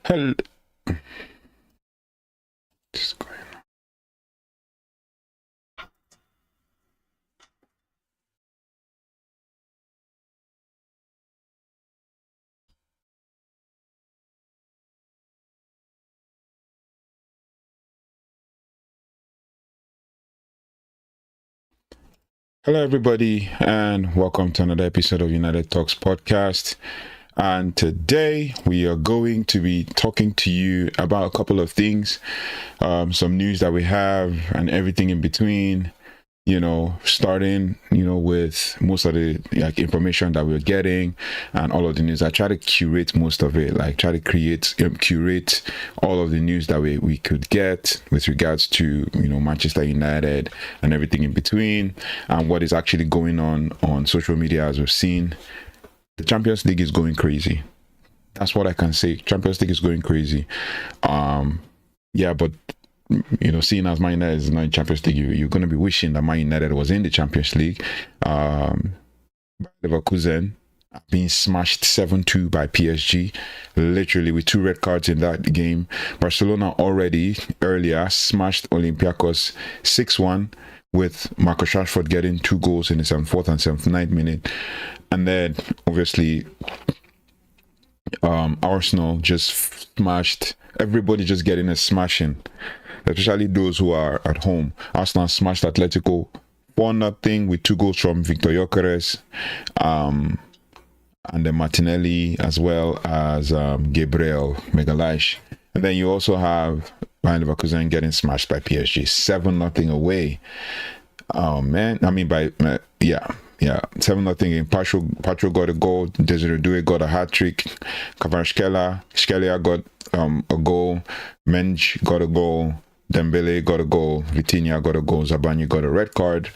Hello. Just going on. Hello, everybody, and welcome to another episode of United Talks podcast. And today we are going to be talking to you about a couple of things, some news that we have and everything in between, starting, with most of the information that we're getting and all of the news. I try to curate most of it, curate all of the news that we could get with regards to, Manchester United and everything in between and what is actually going on social media. As we've seen, the Champions League is going crazy. That's what I can say. Champions League is going crazy. But seeing as Man United is not in Champions League, you're going to be wishing that Man United was in the Champions League. Leverkusen being smashed 7-2 by PSG, literally with 2 red cards in that game. Barcelona already earlier smashed Olympiacos 6-1 with Marcus Rashford getting 2 goals in the 74th and 79th minute. And then obviously Arsenal just smashed, everybody just getting a smashing, especially those who are at home. Arsenal smashed Atletico 4-0 with 2 goals from Victor Gyökeres, and then Martinelli, as well as Gabriel Magalhaes. And then you also have Bayern Leverkusen getting smashed by PSG 7-0 away. Oh man, I mean 7-0 in Patro got a goal, Desiree Doué got a hat-trick, Kvaratskhelia got a goal, Menj got a goal, Dembele got a goal, Vitinha got a goal, Zabani got a red card,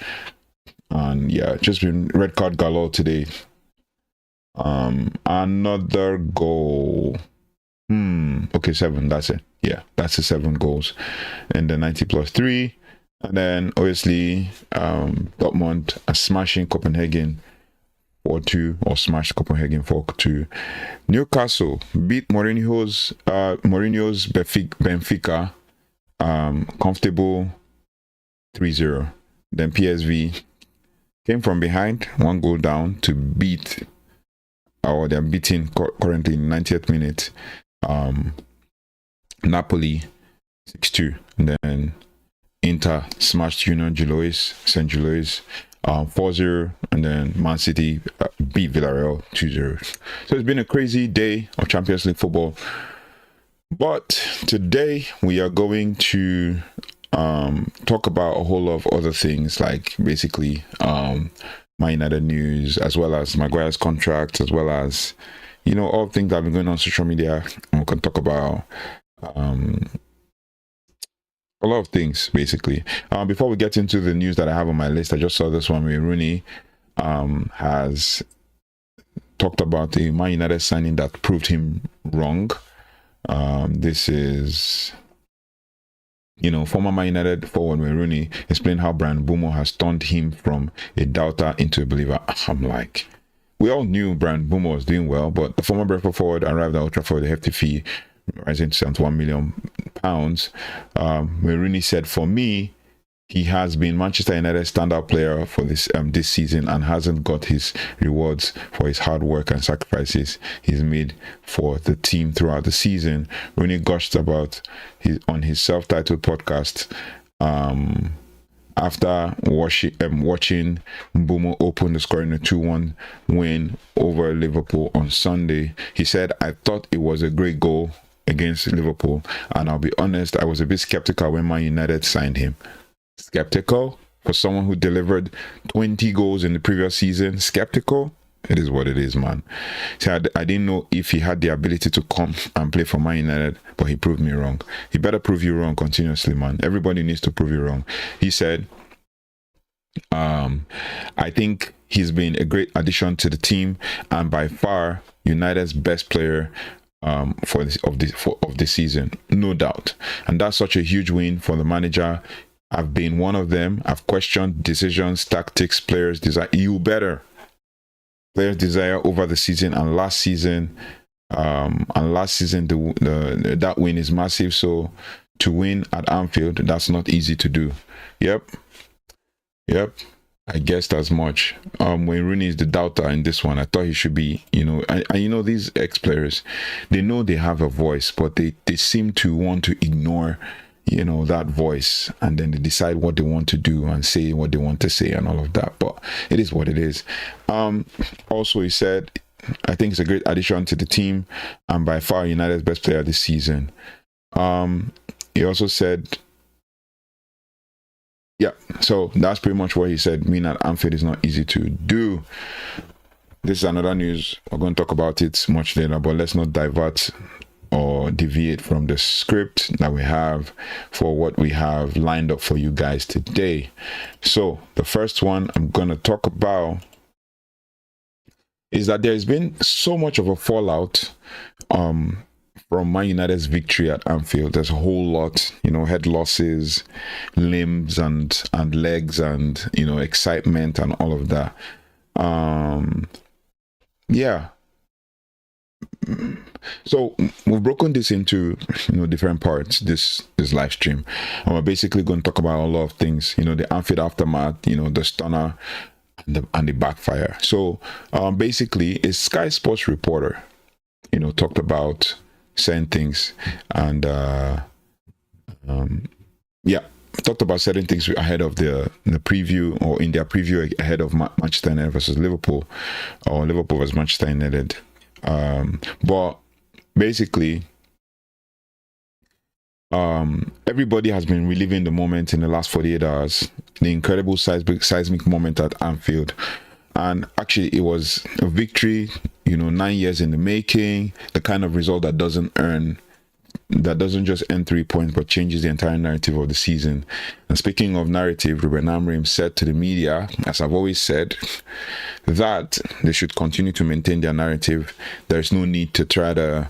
and just been red card galore today. Another goal. Okay, 7, that's it. Yeah, that's the 7 goals in the 90+3. And then obviously Dortmund are smashing Copenhagen 4-2, or smashed Copenhagen 4-2. Newcastle beat Mourinho's Benfica comfortable 3-0. Then PSV came from behind, 1 goal down to beat, or they're beating currently in 90th minute, Napoli 6-2. And then Inter smashed Union St. Gilloise 4-0, and then Man City beat Villarreal 2-0. So it's been a crazy day of Champions League football. But today we are going to talk about a whole lot of other things, like basically Man United news, as well as Maguire's contract, as well as all things that have been going on social media. And we can talk about a lot of things, basically. Before we get into the news that I have on my list, I just saw this one where Rooney has talked about a Man United signing that proved him wrong. This is, former Man United forward Wayne Rooney explained how Bryan Mbeumo has turned him from a doubter into a believer. I'm like, we all knew Bryan Mbeumo was doing well, but the former Brentford forward arrived at Old Trafford with a hefty fee, rising to £71 million. Where Rooney said, "For me, he has been Manchester United's standout player for this season and hasn't got his rewards for his hard work and sacrifices he's made for the team throughout the season." Rooney gushed about on his self-titled podcast after watching Mbeumo open the score in a 2-1 win over Liverpool on Sunday. He said, "I thought it was a great goal against Liverpool, and I'll be honest, I was a bit skeptical when Man United signed him." Skeptical for someone who delivered 20 goals in the previous season? Skeptical? It is what it is, man. So I didn't know if he had the ability to come and play for Man United, but he proved me wrong. He better prove you wrong continuously, man. Everybody needs to prove you wrong. He said, "I think he's been a great addition to the team and by far United's best player for this season, no doubt. And that's such a huge win for the manager. I've been one of them. I've questioned decisions, tactics, players' desire. You better. Players' desire over the season and last season. And last season, that win is massive. So to win at Anfield, that's not easy to do. Yep. I guessed as much. When Rooney is the doubter in this one, I thought he should be, and these ex-players, they know they have a voice, but they seem to want to ignore, that voice, and then they decide what they want to do and say what they want to say and all of that. But it is what it is. Also, he said, I think it's a great addition to the team and by far United's best player this season. He also said, yeah, so that's pretty much what he said. Being at Anfield is not easy to do. This is another news. We're going to talk about it much later, but let's not divert or deviate from the script that we have for what we have lined up for you guys today. So the first one I'm going to talk about is that there's been so much of a fallout from Man United's victory at Anfield. There's a whole lot, head losses, limbs and legs, and excitement and all of that. Yeah. So we've broken this into different parts, this live stream, and we're basically going to talk about a lot of things. The Anfield aftermath, the stunner and the backfire. So basically a Sky Sports reporter talked about certain things, and talked about certain things ahead of the preview, or in their preview ahead of Manchester United versus Liverpool, or Liverpool versus Manchester United. But basically everybody has been reliving the moment in the last 48 hours, the incredible seismic moment at Anfield. And actually it was a victory, 9 years in the making, the kind of result that doesn't just earn 3 points but changes the entire narrative of the season. And speaking of narrative, Ruben Amorim said to the media, as I've always said, that they should continue to maintain their narrative. There's no need to try to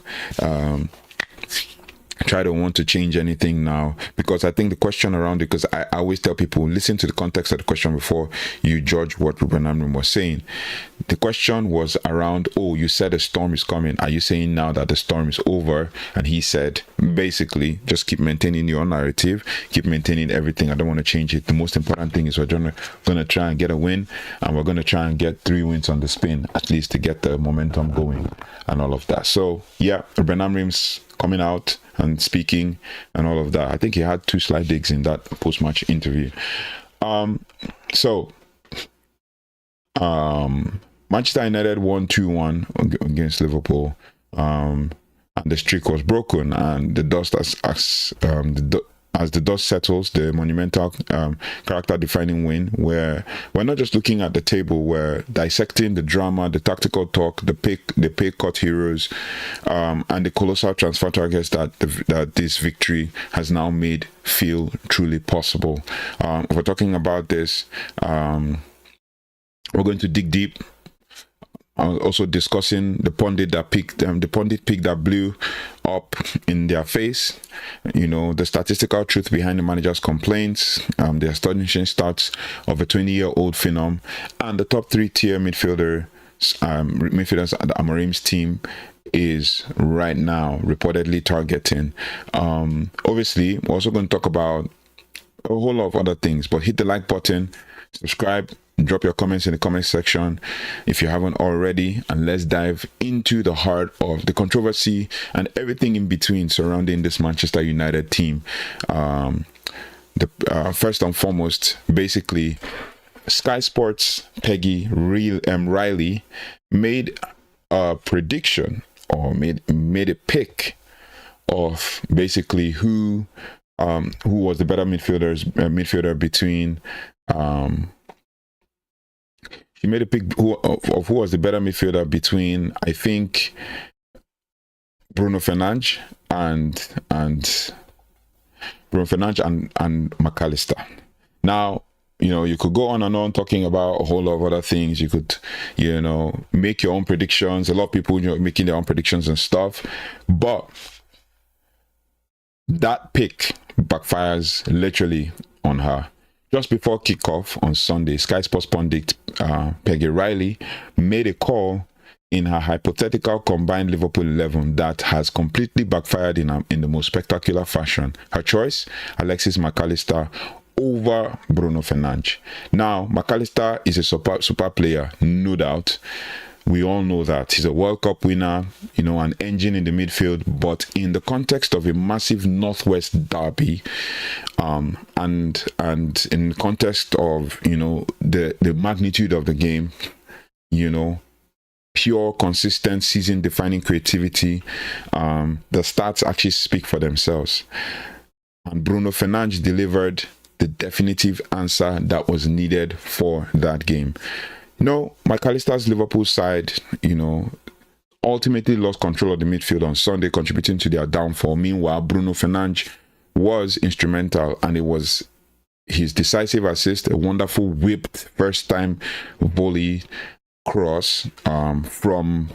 want to change anything now, because I think the question around it, because I always tell people, listen to the context of the question before you judge what Ruben Amorim was saying. The question was around, you said a storm is coming. Are you saying now that the storm is over? And he said, basically, just keep maintaining your narrative, keep maintaining everything. I don't want to change it. The most important thing is we're going to try and get a win, and we're going to try and get 3 wins on the spin, at least to get the momentum going and all of that. So yeah, Ruben Amorim's coming out and speaking and all of that. I think he had 2 slight digs in that post-match interview. Manchester United won 2-1 against Liverpool, and the streak was broken, and the dust as the dust settles, the monumental character-defining win, where we're not just looking at the table, we're dissecting the drama, the tactical talk, the pay cut heroes, and the colossal transfer targets that this victory has now made feel truly possible. If we're talking about this, we're going to dig deep. Also discussing the pundit pick that blew up in their face, the statistical truth behind the manager's complaints, the astonishing stats of a 20-year-old phenom, and the top 3-tier midfielders at Amorim's team is right now reportedly targeting. Obviously, we're also going to talk about a whole lot of other things, but hit the like button, subscribe, drop your comments in the comment section if you haven't already, and let's dive into the heart of the controversy and everything in between surrounding this Manchester United team. First and foremost, basically, Sky Sports Peggy Reilly made a prediction, or made a pick of basically who was the better midfielder between he made a pick of who was the better midfielder between, I think, Bruno Fernandes and Mac Allister. Now, you could go on and on talking about a whole lot of other things. You could, make your own predictions. A lot of people, making their own predictions and stuff. But that pick backfires literally on her. Just before kickoff on Sunday, Sky Sports pundit Peggy Reilly made a call in her hypothetical combined Liverpool 11 that has completely backfired in the most spectacular fashion. Her choice, Alexis Mac Allister over Bruno Fernandes. Now, Mac Allister is a super player, no doubt. We all know that. He's a World Cup winner, you know, an engine in the midfield, but in the context of a massive Northwest derby, and in the context of, you know, the magnitude of the game, you know, pure, consistent, season-defining creativity, the stats actually speak for themselves. And Bruno Fernandes delivered the definitive answer that was needed for that game. You know, Mac Allister's Liverpool side, you know, ultimately lost control of the midfield on Sunday, contributing to their downfall. Meanwhile, Bruno Fernandes was instrumental, and it was his decisive assist, a wonderful whipped first-time volley cross from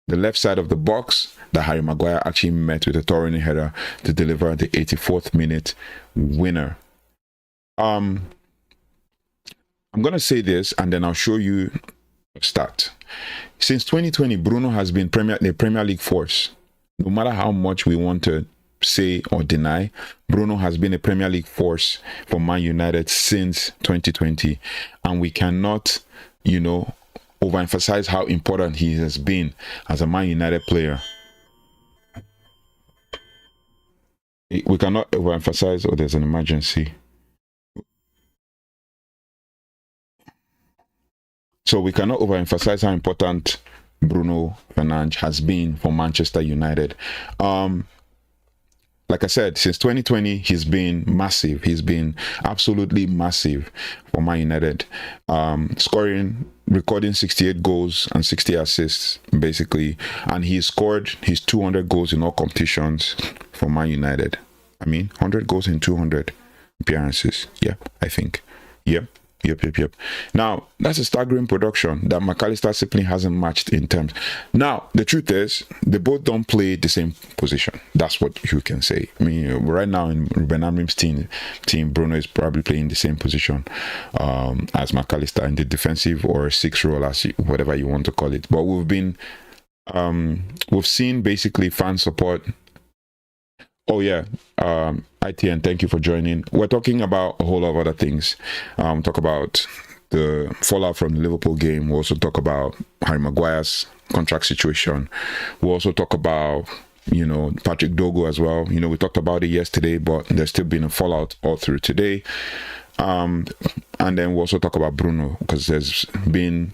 the left side of the box that Harry Maguire actually met with a Torino header to deliver the 84th minute winner. I'm going to say this and then I'll show you a stat. Since 2020, Bruno has been the Premier League force. No matter how much we want to say or deny, Bruno has been a Premier League force for Man United since 2020. And we cannot, you know, overemphasize how important he has been as a Man United player. We cannot overemphasize, oh, there's an emergency. So we cannot overemphasize how important Bruno Fernandes has been for Manchester United. Like I said, since 2020, he's been massive. He's been absolutely massive for Man United. Recording 68 goals and 60 assists, basically. And he scored his 200 goals in all competitions for Man United. I mean, 100 goals in 200 appearances. Yeah, I think. Yep. Now, that's a staggering production that Mac Allister simply hasn't matched in terms. Now, the truth is, they both don't play the same position. That's what you can say. I mean, right now in Ruben Amorim's team, Bruno is probably playing the same position as Mac Allister in the defensive or sixth role, as whatever you want to call it. But we've seen basically fan support. Oh yeah, ITN, thank you for joining. We're talking about a whole lot of other things. Talk about the fallout from the Liverpool game. We'll also talk about Harry Maguire's contract situation. We'll also talk about, you know, Patrick Dorgu as well. You know, we talked about it yesterday, but there's still been a fallout all through today. And then we'll also talk about Bruno, because there's been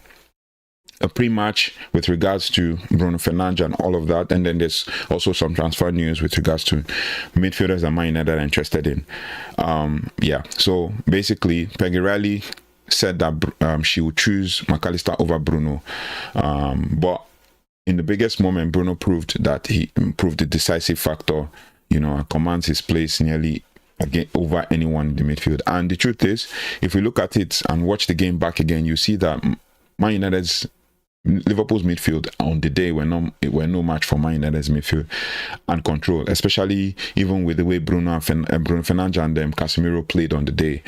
a pre-match with regards to Bruno Fernandes and all of that, and then there's also some transfer news with regards to midfielders that Man United are interested in. Yeah, so basically Peggy Reilly said that she would choose Mac Allister over Bruno, but in the biggest moment, Bruno proved that he proved the decisive factor, you know, and commands his place nearly again over anyone in the midfield. And the truth is, if we look at it and watch the game back again, you see that Liverpool's midfield on the day were no match for Man United's midfield and control, especially even with the way Bruno Fernandes and Casemiro played on the day.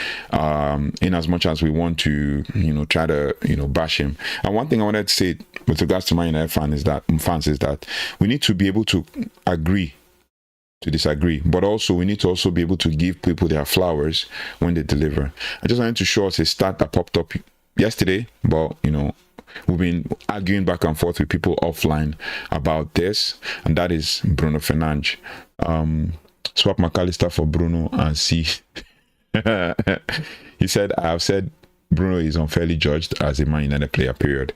In as much as we want to, you know, try to, you know, bash him. And one thing I wanted to say with regards to Man United fans is that we need to be able to agree to disagree, but also we need to also be able to give people their flowers when they deliver. I just wanted to show us a stat that popped up yesterday, but you know, we've been arguing back and forth with people offline about this, and that is Bruno Fernandes. Swap Mac Allister for Bruno and see. He said, I've said Bruno is unfairly judged as a Man United player, period.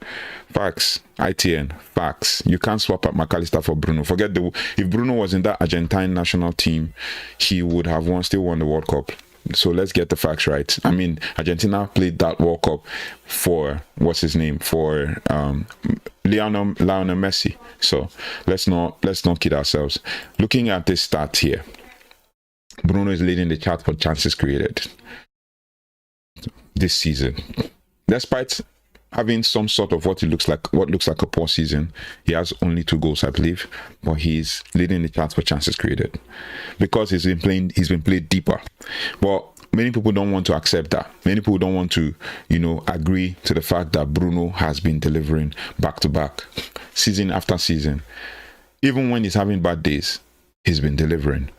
Facts. ITN. Facts. You can't swap Mac Allister for Bruno. If Bruno was in that Argentine national team, he would have still won the World Cup. So let's get the facts right. I mean, Argentina played that World Cup for for Lionel Messi. So let's not kid ourselves. Looking at this stat here, Bruno is leading the chart for chances created this season, despite having some sort of what looks like a poor season. He has only 2 goals, I believe, but he's leading the chart for chances created because he's been played deeper. Well, many people don't want to accept that. Many people don't want to, agree to the fact that Bruno has been delivering back to back, season after season. Even when he's having bad days, he's been delivering,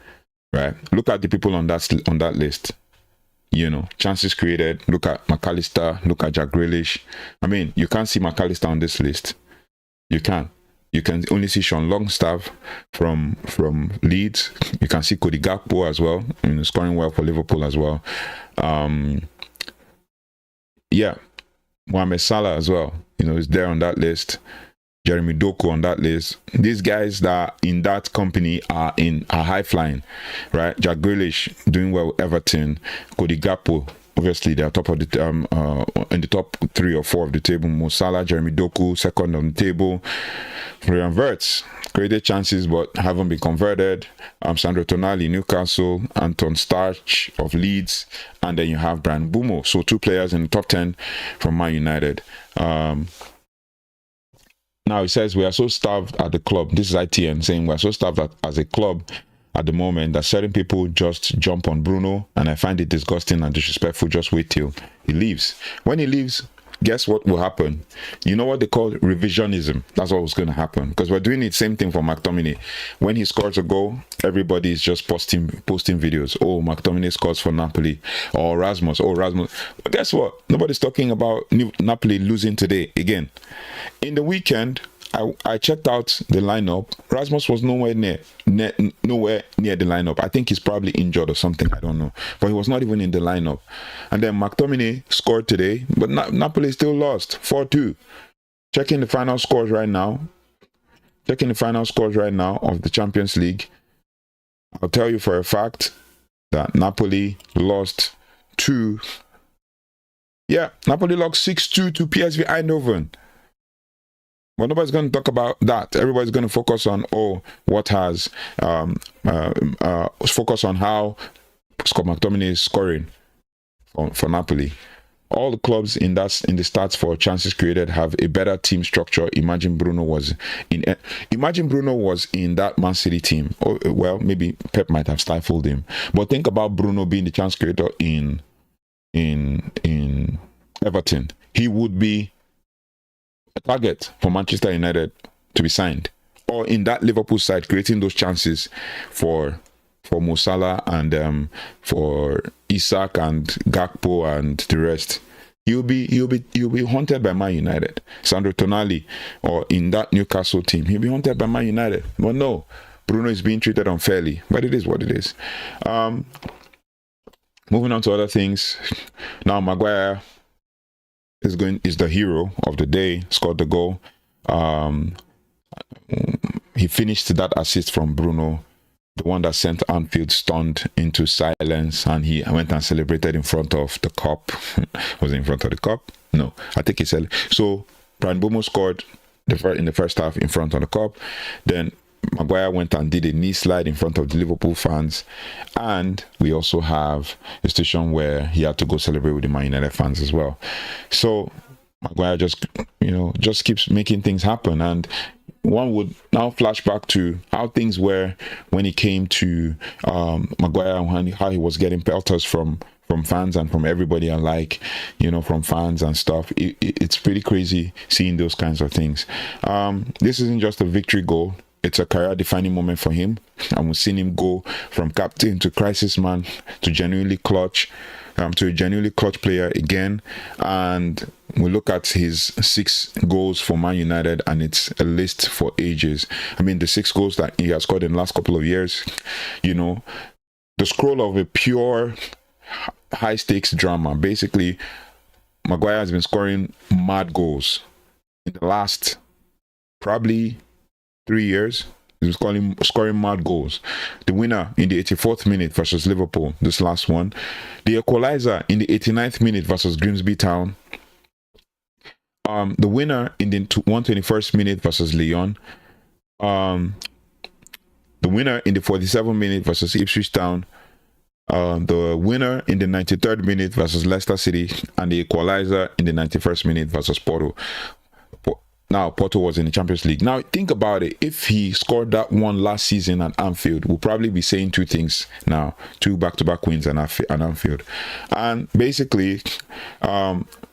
right? Look at the people on that list. Chances created. Look at Mac Allister. Look at Jack Grealish. I mean, you can't see Mac Allister on this list. You can only see Sean Longstaff from Leeds. You can see Cody Gakpo as well, scoring well for Liverpool as well. Mohamed Salah as well. Is there on that list. Jeremy Doku on that list. These guys that are in that company are high flying, right? Jack Grealish doing well with Everton. Cody Gakpo, obviously they're top of the in the top 3 or 4 of the table. Mo Salah, Jeremy Doku, second on the table. Florian Wirtz created chances but haven't been converted. Sandro Tonali, Newcastle, Anton Starch of Leeds, and then you have Bryan Mbeumo. So 2 players in the top 10 from Man United. Now it says we are so starved at the club. This is ITN saying we are so starved as a club at the moment that certain people just jump on Bruno, and I find it disgusting and disrespectful. Just wait till he leaves. When he leaves, guess what will happen? You know what they call revisionism. That's what was going to happen, because we're doing the same thing for McTominay. When he scores a goal, everybody is just posting videos. Oh, McTominay scores for Napoli, or Rasmus. But guess what? Nobody's talking about Napoli losing today again. In the weekend, I checked out the lineup. Rasmus was nowhere near the lineup. I think he's probably injured or something. I don't know. But he was not even in the lineup. And then McTominay scored today, but Napoli still lost 4-2. Checking the final scores right now of the Champions League. I'll tell you for a fact that Napoli lost Napoli lost 6-2 to PSV Eindhoven. But nobody's going to talk about that. Everybody's going to focus on focus on how Scott McTominay is scoring for Napoli. All the clubs in the stats for chances created have a better team structure. Imagine Bruno was in that Man City team. Well, maybe Pep might have stifled him. But think about Bruno being the chance creator in Everton. He would be a target for Manchester United to be signed, or in that Liverpool side, creating those chances for Mo Salah and for Isak and Gakpo and the rest. He'll be haunted by Man United. Sandro Tonali, or in that Newcastle team, he'll be haunted by Man United. But no, Bruno is being treated unfairly. But it is what it is. Moving on to other things. Now Maguire is the hero of the day. Scored the goal. He finished that assist from Bruno, the one that sent Anfield stunned into silence, and he went and celebrated in front of the cup. Was it in front of the cup? No, I think he said so. Bryan Mbeumo scored in the first half in front of the cup. Then Maguire went and did a knee slide in front of the Liverpool fans, and we also have a station where he had to go celebrate with the Man United fans as well. So Maguire just keeps making things happen, and one would now flash back to how things were when it came to Maguire and how he was getting pelters from fans and from everybody alike, from fans and stuff. It's pretty crazy seeing those kinds of things. This isn't just a victory goal. It's a career-defining moment for him, and we've seen him go from captain to crisis man to genuinely clutch, to a genuinely clutch player again. And we look at his 6 goals for Man United, and it's a list for ages. I mean, the 6 goals that he has scored in the last couple of years, the scroll of a pure high-stakes drama. Basically, Maguire has been scoring mad goals in the last probably 3 years. He was scoring mad goals. The winner in the 84th minute versus Liverpool, this last one. The equalizer in the 89th minute versus Grimsby Town. The winner in the 121st minute versus Lyon. The winner in the 47th minute versus Ipswich Town. The winner in the 93rd minute versus Leicester City, and the equalizer in the 91st minute versus Porto. Now, Porto was in the Champions League. Now, think about it. If he scored that one last season at Anfield, we'll probably be saying two things now. 2 back-to-back wins at Anfield. And basically,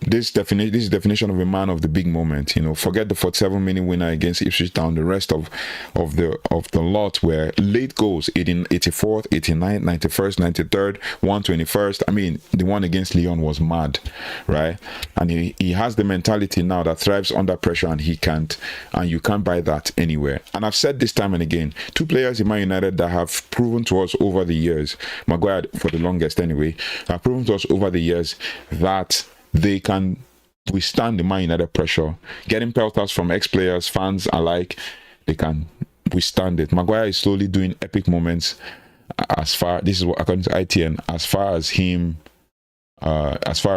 this is definition of a man of the big moment. You know, forget the 47-minute winner against Ipswich Town. The rest of the lot were late goals, 84th, 89th, 91st, 93rd, 121st. I mean, the one against Lyon was mad, right? And he has the mentality now that thrives under pressure, and you can't buy that anywhere. And I've said this time and again, 2 players in Man United that have proven to us over the years, Maguire for the longest anyway, have proven to us over the years that they can withstand the Man United pressure. Getting pelters from ex-players, fans alike, they can withstand it. Maguire is slowly doing epic moments. This is what, according to ITN, as far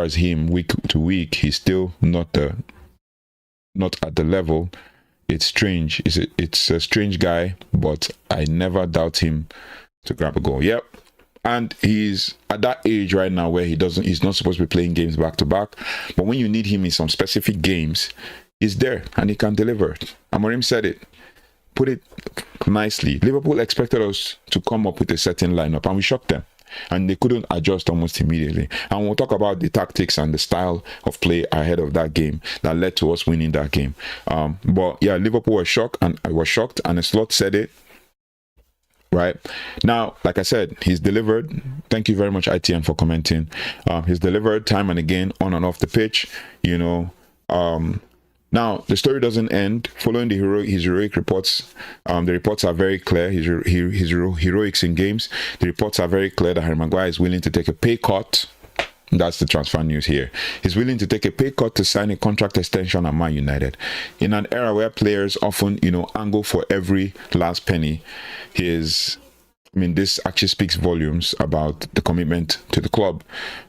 as him week to week, he's still not at the level. It's strange. It's a strange guy, but I never doubt him to grab a goal. Yep. And he's at that age right now where he's not supposed to be playing games back to back. But when you need him in some specific games, he's there and he can deliver. Amorim said it, put it nicely. Liverpool expected us to come up with a certain lineup and we shocked them. And they couldn't adjust almost immediately. And we'll talk about the tactics and the style of play ahead of that game that led to us winning that game. But yeah, Liverpool was shocked, and I was shocked, and Slot said it. Right now, like I said, he's delivered. Thank you very much, ITN, for commenting. He's delivered time and again on and off the pitch. You know, now the story doesn't end. Following his heroic reports, the reports are very clear. His heroics in games. The reports are very clear that Harry Maguire is willing to take a pay cut. That's the transfer news here. He's willing to take a pay cut to sign a contract extension at Man United. In an era where players often, angle for every last penny, this actually speaks volumes about the commitment to the club,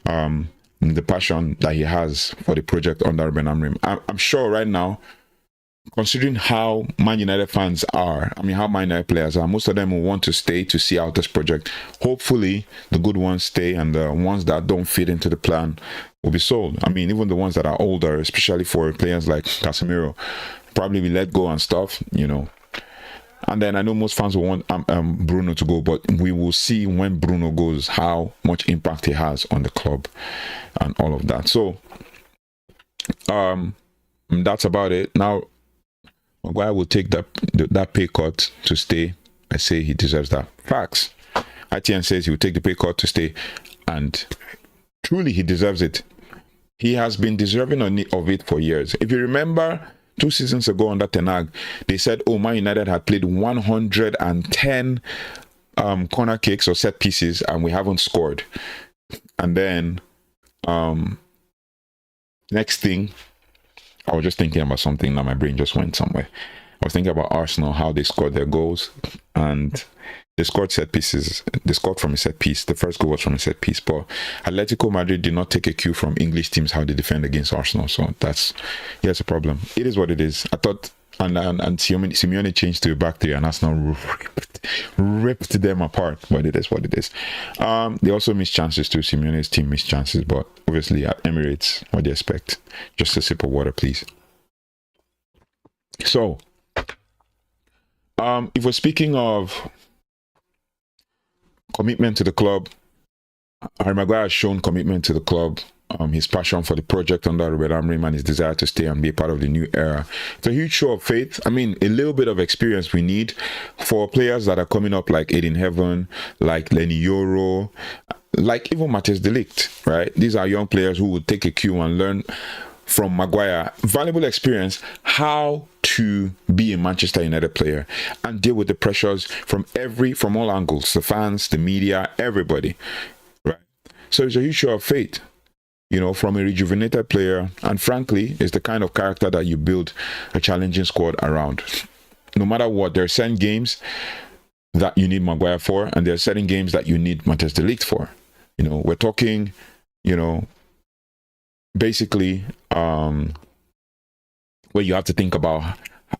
the passion that he has for the project under Ruben Amorim. I'm sure right now, considering how Man United fans are, how Man United players are, most of them will want to stay to see out this project. Hopefully, the good ones stay, and the ones that don't fit into the plan will be sold. Even the ones that are older, especially for players like Casemiro, probably be let go and stuff, And then I know most fans will want Bruno to go, but we will see when Bruno goes how much impact he has on the club and all of that. So, that's about it. Now, Maguire will take that pay cut to stay. I say he deserves that. Facts. ITN says he will take the pay cut to stay, and truly he deserves it. He has been deserving of it for years. If you remember, 2 seasons ago under Ten Hag, they said, Man United had played 110 corner kicks or set pieces, and we haven't scored. And then, next thing, I was just thinking about something. Now my brain just went somewhere. I was thinking about Arsenal, how they scored their goals, and they scored set pieces. They scored from a set piece. The first goal was from a set piece, but Atletico Madrid did not take a cue from English teams how they defend against Arsenal. So that's a problem. It is what it is. I thought, and Simeone changed to a back three, and Arsenal ripped them apart. But it is what it is. They also missed chances too. Simeone's team missed chances, but obviously at Emirates, what do you expect? Just a sip of water, please. So, if we're speaking of commitment to the club, Harry Maguire has shown commitment to the club, his passion for the project under Ruben Amorim, and his desire to stay and be a part of the new era. It's a huge show of faith. A little bit of experience we need for players that are coming up, like Aiden Heaven, like Lenny Yoro, like even Matheus de Ligt, right? These are young players who will take a cue and learn from Maguire. Valuable experience how to be a Manchester United player and deal with the pressures from all angles, the fans, the media, everybody, right? So it's a huge show of faith, from a rejuvenated player, and frankly, it's the kind of character that you build a challenging squad around. No matter what, there are certain games that you need Maguire for, and there are certain games that you need Matheus de Ligt for. We're talking, basically, where you have to think about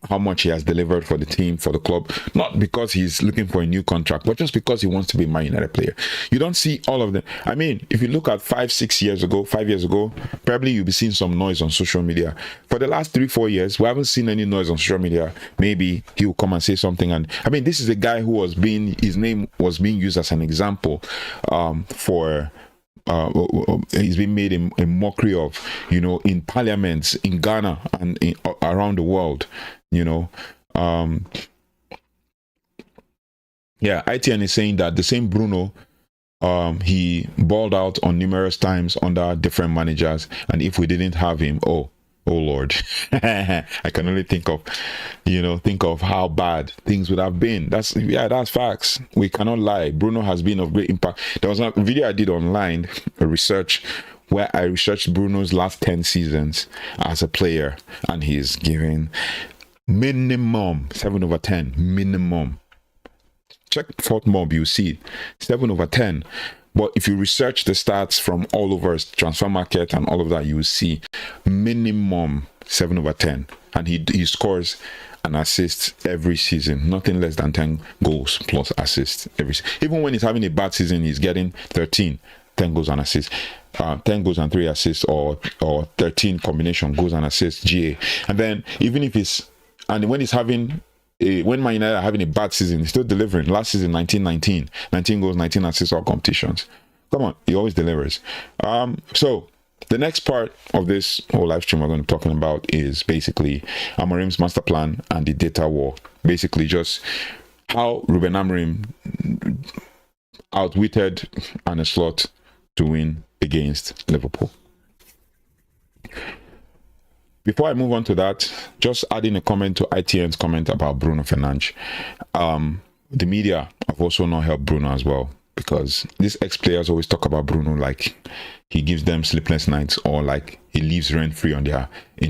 how much he has delivered for the team, for the club, not because he's looking for a new contract, but just because he wants to be a Man United player. You don't see all of them. I mean, if you look at 5 years ago, probably you'll be seeing some noise on social media. For the last 3-4 years, we haven't seen any noise on social media. Maybe he'll come and say something. And I mean, this is a guy who his name was being used as an example for he's been made a mockery of, in parliaments in Ghana and around the world, ITN is saying that the same Bruno, he balled out on numerous times under different managers, and if we didn't have him, oh Lord, I can only think of how bad things would have been. That's facts. We cannot lie. Bruno has been of great impact. There was a video I did online, a research where I researched Bruno's last 10 seasons as a player, and he's giving minimum 7/10, minimum. Check Fort Mob, you see 7/10. But if you research the stats from all over transfer market and all of that, you will see minimum 7/10. And he scores an assist every season, nothing less than 10 goals plus assists every season. Even when he's having a bad season, he's getting 13, 10 goals and assists. 10 goals and 3 assists, or 13 combination goals and assists, GA. And then even if when he's having when Man United are having a bad season, he's still delivering. Last season, 19 goals, 19 assists, all competitions. Come on, he always delivers. So the next part of this whole live stream we're going to be talking about is basically Amorim's master plan and the data war. Basically, just how Ruben Amorim outwitted Arne Slot to win against Liverpool. Before I move on to that, just adding a comment to ITN's comment about Bruno Fernandes. The media have also not helped Bruno as well, because these ex-players always talk about Bruno like he gives them sleepless nights, or like he lives rent-free in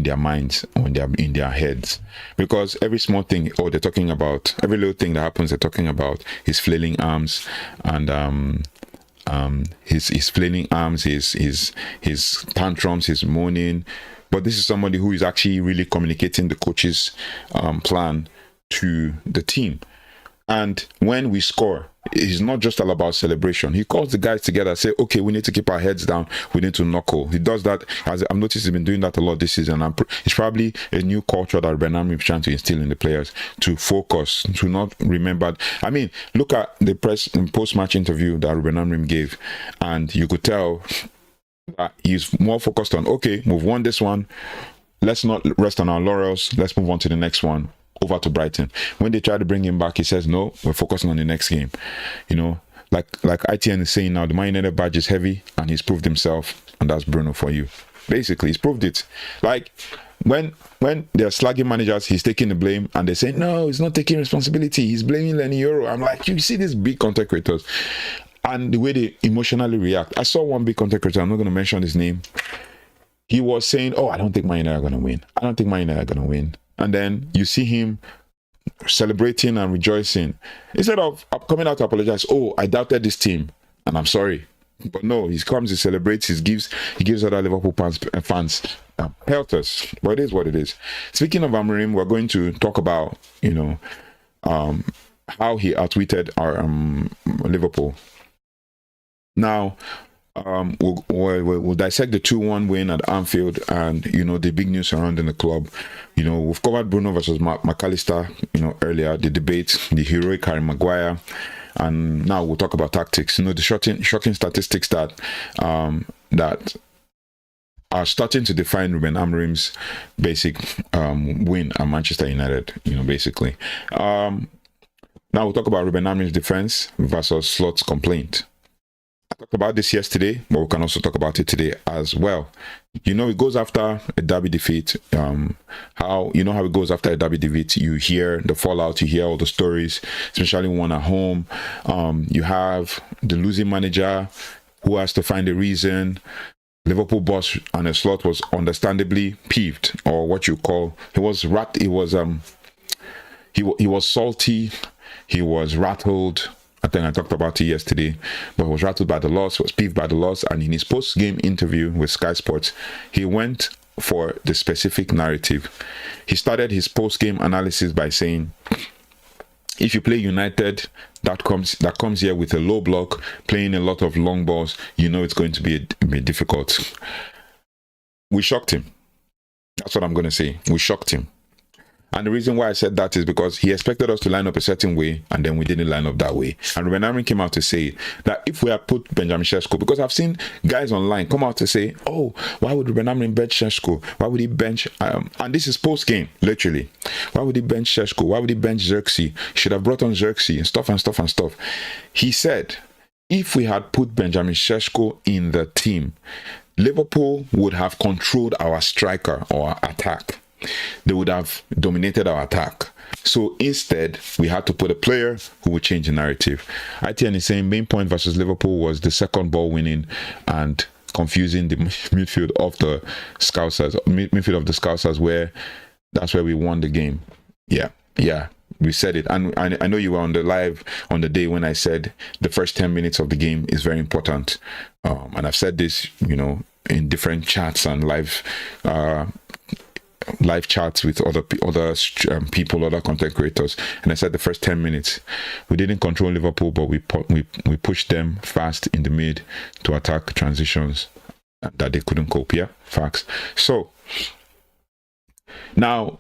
their minds, or in their heads. Because every small thing, they're talking about, every little thing that happens, they're talking about his flailing arms and his flailing arms, his tantrums, his moaning. But this is somebody who is actually really communicating the coach's plan to the team. And when we score, it's not just all about celebration. He calls the guys together, say, okay, we need to keep our heads down. We need to knuckle. He does that. As I've noticed, he's been doing that a lot this season. It's probably a new culture that Ruben Amorim is trying to instill in the players, to focus, to not remember. I mean, look at the press and post-match interview that Ruben Amorim gave, and you could tell he's more focused on, okay, we've won this one, let's not rest on our laurels, let's move on to the next one, over to Brighton. When they try to bring him back, he says, no, we're focusing on the next game. Like ITN is saying now, the Man United badge is heavy, and he's proved himself, and that's Bruno for you. Basically, he's proved it. Like when they're slagging managers, he's taking the blame, and they say, no, he's not taking responsibility, he's blaming Lenny Euro. I'm like, you see these big content creators and the way they emotionally react. I saw one big content creator, I'm not going to mention his name. He was saying, oh, I don't think Man United are going to win. I don't think Man United are going to win. And then you see him celebrating and rejoicing. Instead of coming out to apologize, oh, I doubted this team, and I'm sorry. But no, he comes, he celebrates, he gives other Liverpool fans pelters. But it is what it is. Speaking of Amorim, we're going to talk about, how he outwitted our Liverpool. Now, we'll dissect the 2-1 win at Anfield and, the big news surrounding the club. We've covered Bruno versus Mac Allister, earlier, the debate, the heroic Harry Maguire. And now we'll talk about tactics. The shocking statistics that are starting to define Ruben Amorim's basic win at Manchester United, basically. Now we'll talk about Ruben Amorim's defense versus Slot's complaint. I talked about this yesterday, but we can also talk about it today as well. It goes after a derby defeat. How it goes after a derby defeat? You hear the fallout, you hear all the stories, especially one at home. You have the losing manager who has to find a reason. Liverpool boss Arne Slot was understandably peeved, or what you call, he was salty, he was rattled. I think I talked about it yesterday, but he was rattled by the loss, was peeved by the loss, and in his post-game interview with Sky Sports, he went for the specific narrative. He started his post-game analysis by saying, if you play United, that comes here with a low block, playing a lot of long balls, you know it's going to be difficult. We shocked him. That's what I'm going to say. We shocked him. And the reason why I said that is because he expected us to line up a certain way, and then we didn't line up that way. And Ruben Amorim came out to say that if we had put Benjamin Sesko, because I've seen guys online come out to say, oh, why would Ruben Amorim bench Sesko? Why would he bench, and this is post-game, literally. Why would he bench Sesko? Why would he bench Xerxes? He should have brought on Xerxes and stuff. He said, if we had put Benjamin Sesko in the team, Liverpool would have controlled our striker or our attack. They would have dominated our attack. So instead, we had to put a player who would change the narrative. ITN is saying main point versus Liverpool was the second ball winning and confusing the midfield of the Scousers, where that's where we won the game. Yeah, we said it. And I know you were on the live on the day when I said the first 10 minutes of the game is very important. And I've said this, in different chats and live chats with other people, other content creators, and I said the first 10 minutes we didn't control Liverpool, but we pushed them fast in the mid to attack transitions that they couldn't cope. Yeah, facts. So now,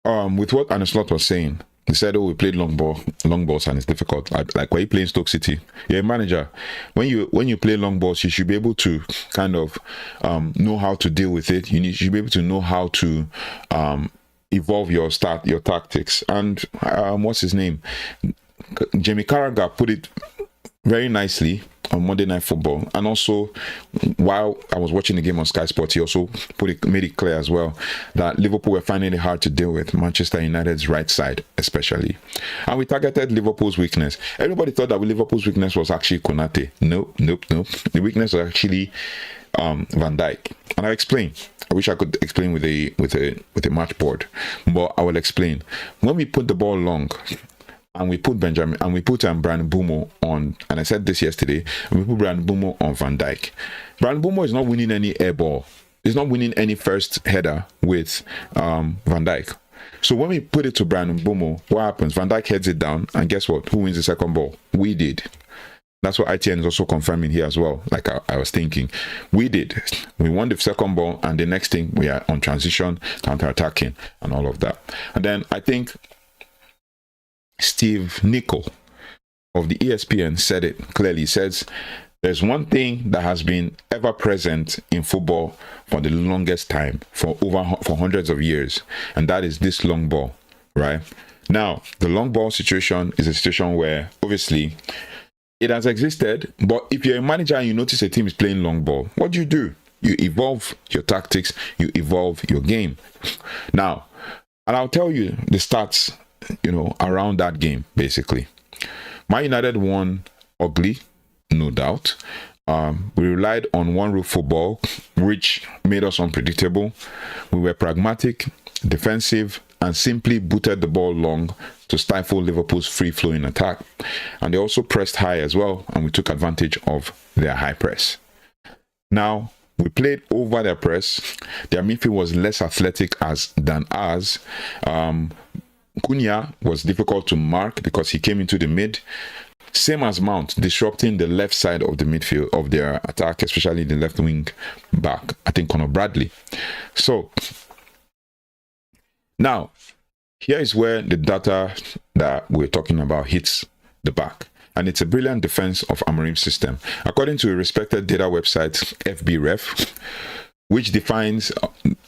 with what Arne Slot was saying, he said, oh, we played long balls and it's difficult. Like when you play in Stoke City, you're a manager. When you play long balls, you should be able to kind of know how to deal with it. You should be able to know how to evolve your tactics. And what's his name? Jamie Carragher put it very nicely on Monday Night Football, and also while I was watching the game on Sky Sports, he also made it clear as well that Liverpool were finding it hard to deal with Manchester United's right side, especially, and we targeted Liverpool's weakness. Everybody thought that Liverpool's weakness was actually Konate. Nope. The weakness was actually Van Dijk, and I'll explain. I wish I could explain with a match board, but I will explain. When we put the ball long, and we put Brian Mbeumo on, and I said this yesterday, and we put Brian Mbeumo on Van Dijk. Brian Mbeumo is not winning any air ball. He's not winning any first header with Van Dijk. So when we put it to Brian Mbeumo, what happens? Van Dijk heads it down, and guess what? Who wins the second ball? We did. That's what ITN is also confirming here as well. Like I was thinking, we did. We won the second ball, and the next thing we are on transition, counter-attacking, and all of that. And then I think Steve Nicol of the ESPN said it clearly. He says there's one thing that has been ever present in football for the longest time, for hundreds of years, and that is this long ball, right? Now, the long ball situation is a situation where obviously it has existed, but if you're a manager and you notice a team is playing long ball, what do? You evolve your tactics, you evolve your game. Now, and I'll tell you the stats around that game, basically. Man United won ugly, no doubt. We relied on one-rule football, which made us unpredictable. We were pragmatic, defensive, and simply booted the ball long to stifle Liverpool's free-flowing attack. And they also pressed high as well, and we took advantage of their high press. Now, we played over their press. Their midfield was less athletic than ours. Cunha was difficult to mark because he came into the mid, same as Mount, disrupting the left side of the midfield of their attack, especially the left wing back, I think Conor Bradley. So now here is where the data that we're talking about hits the back, and it's a brilliant defense of Amorim's system. According to a respected data website, FBref, which defines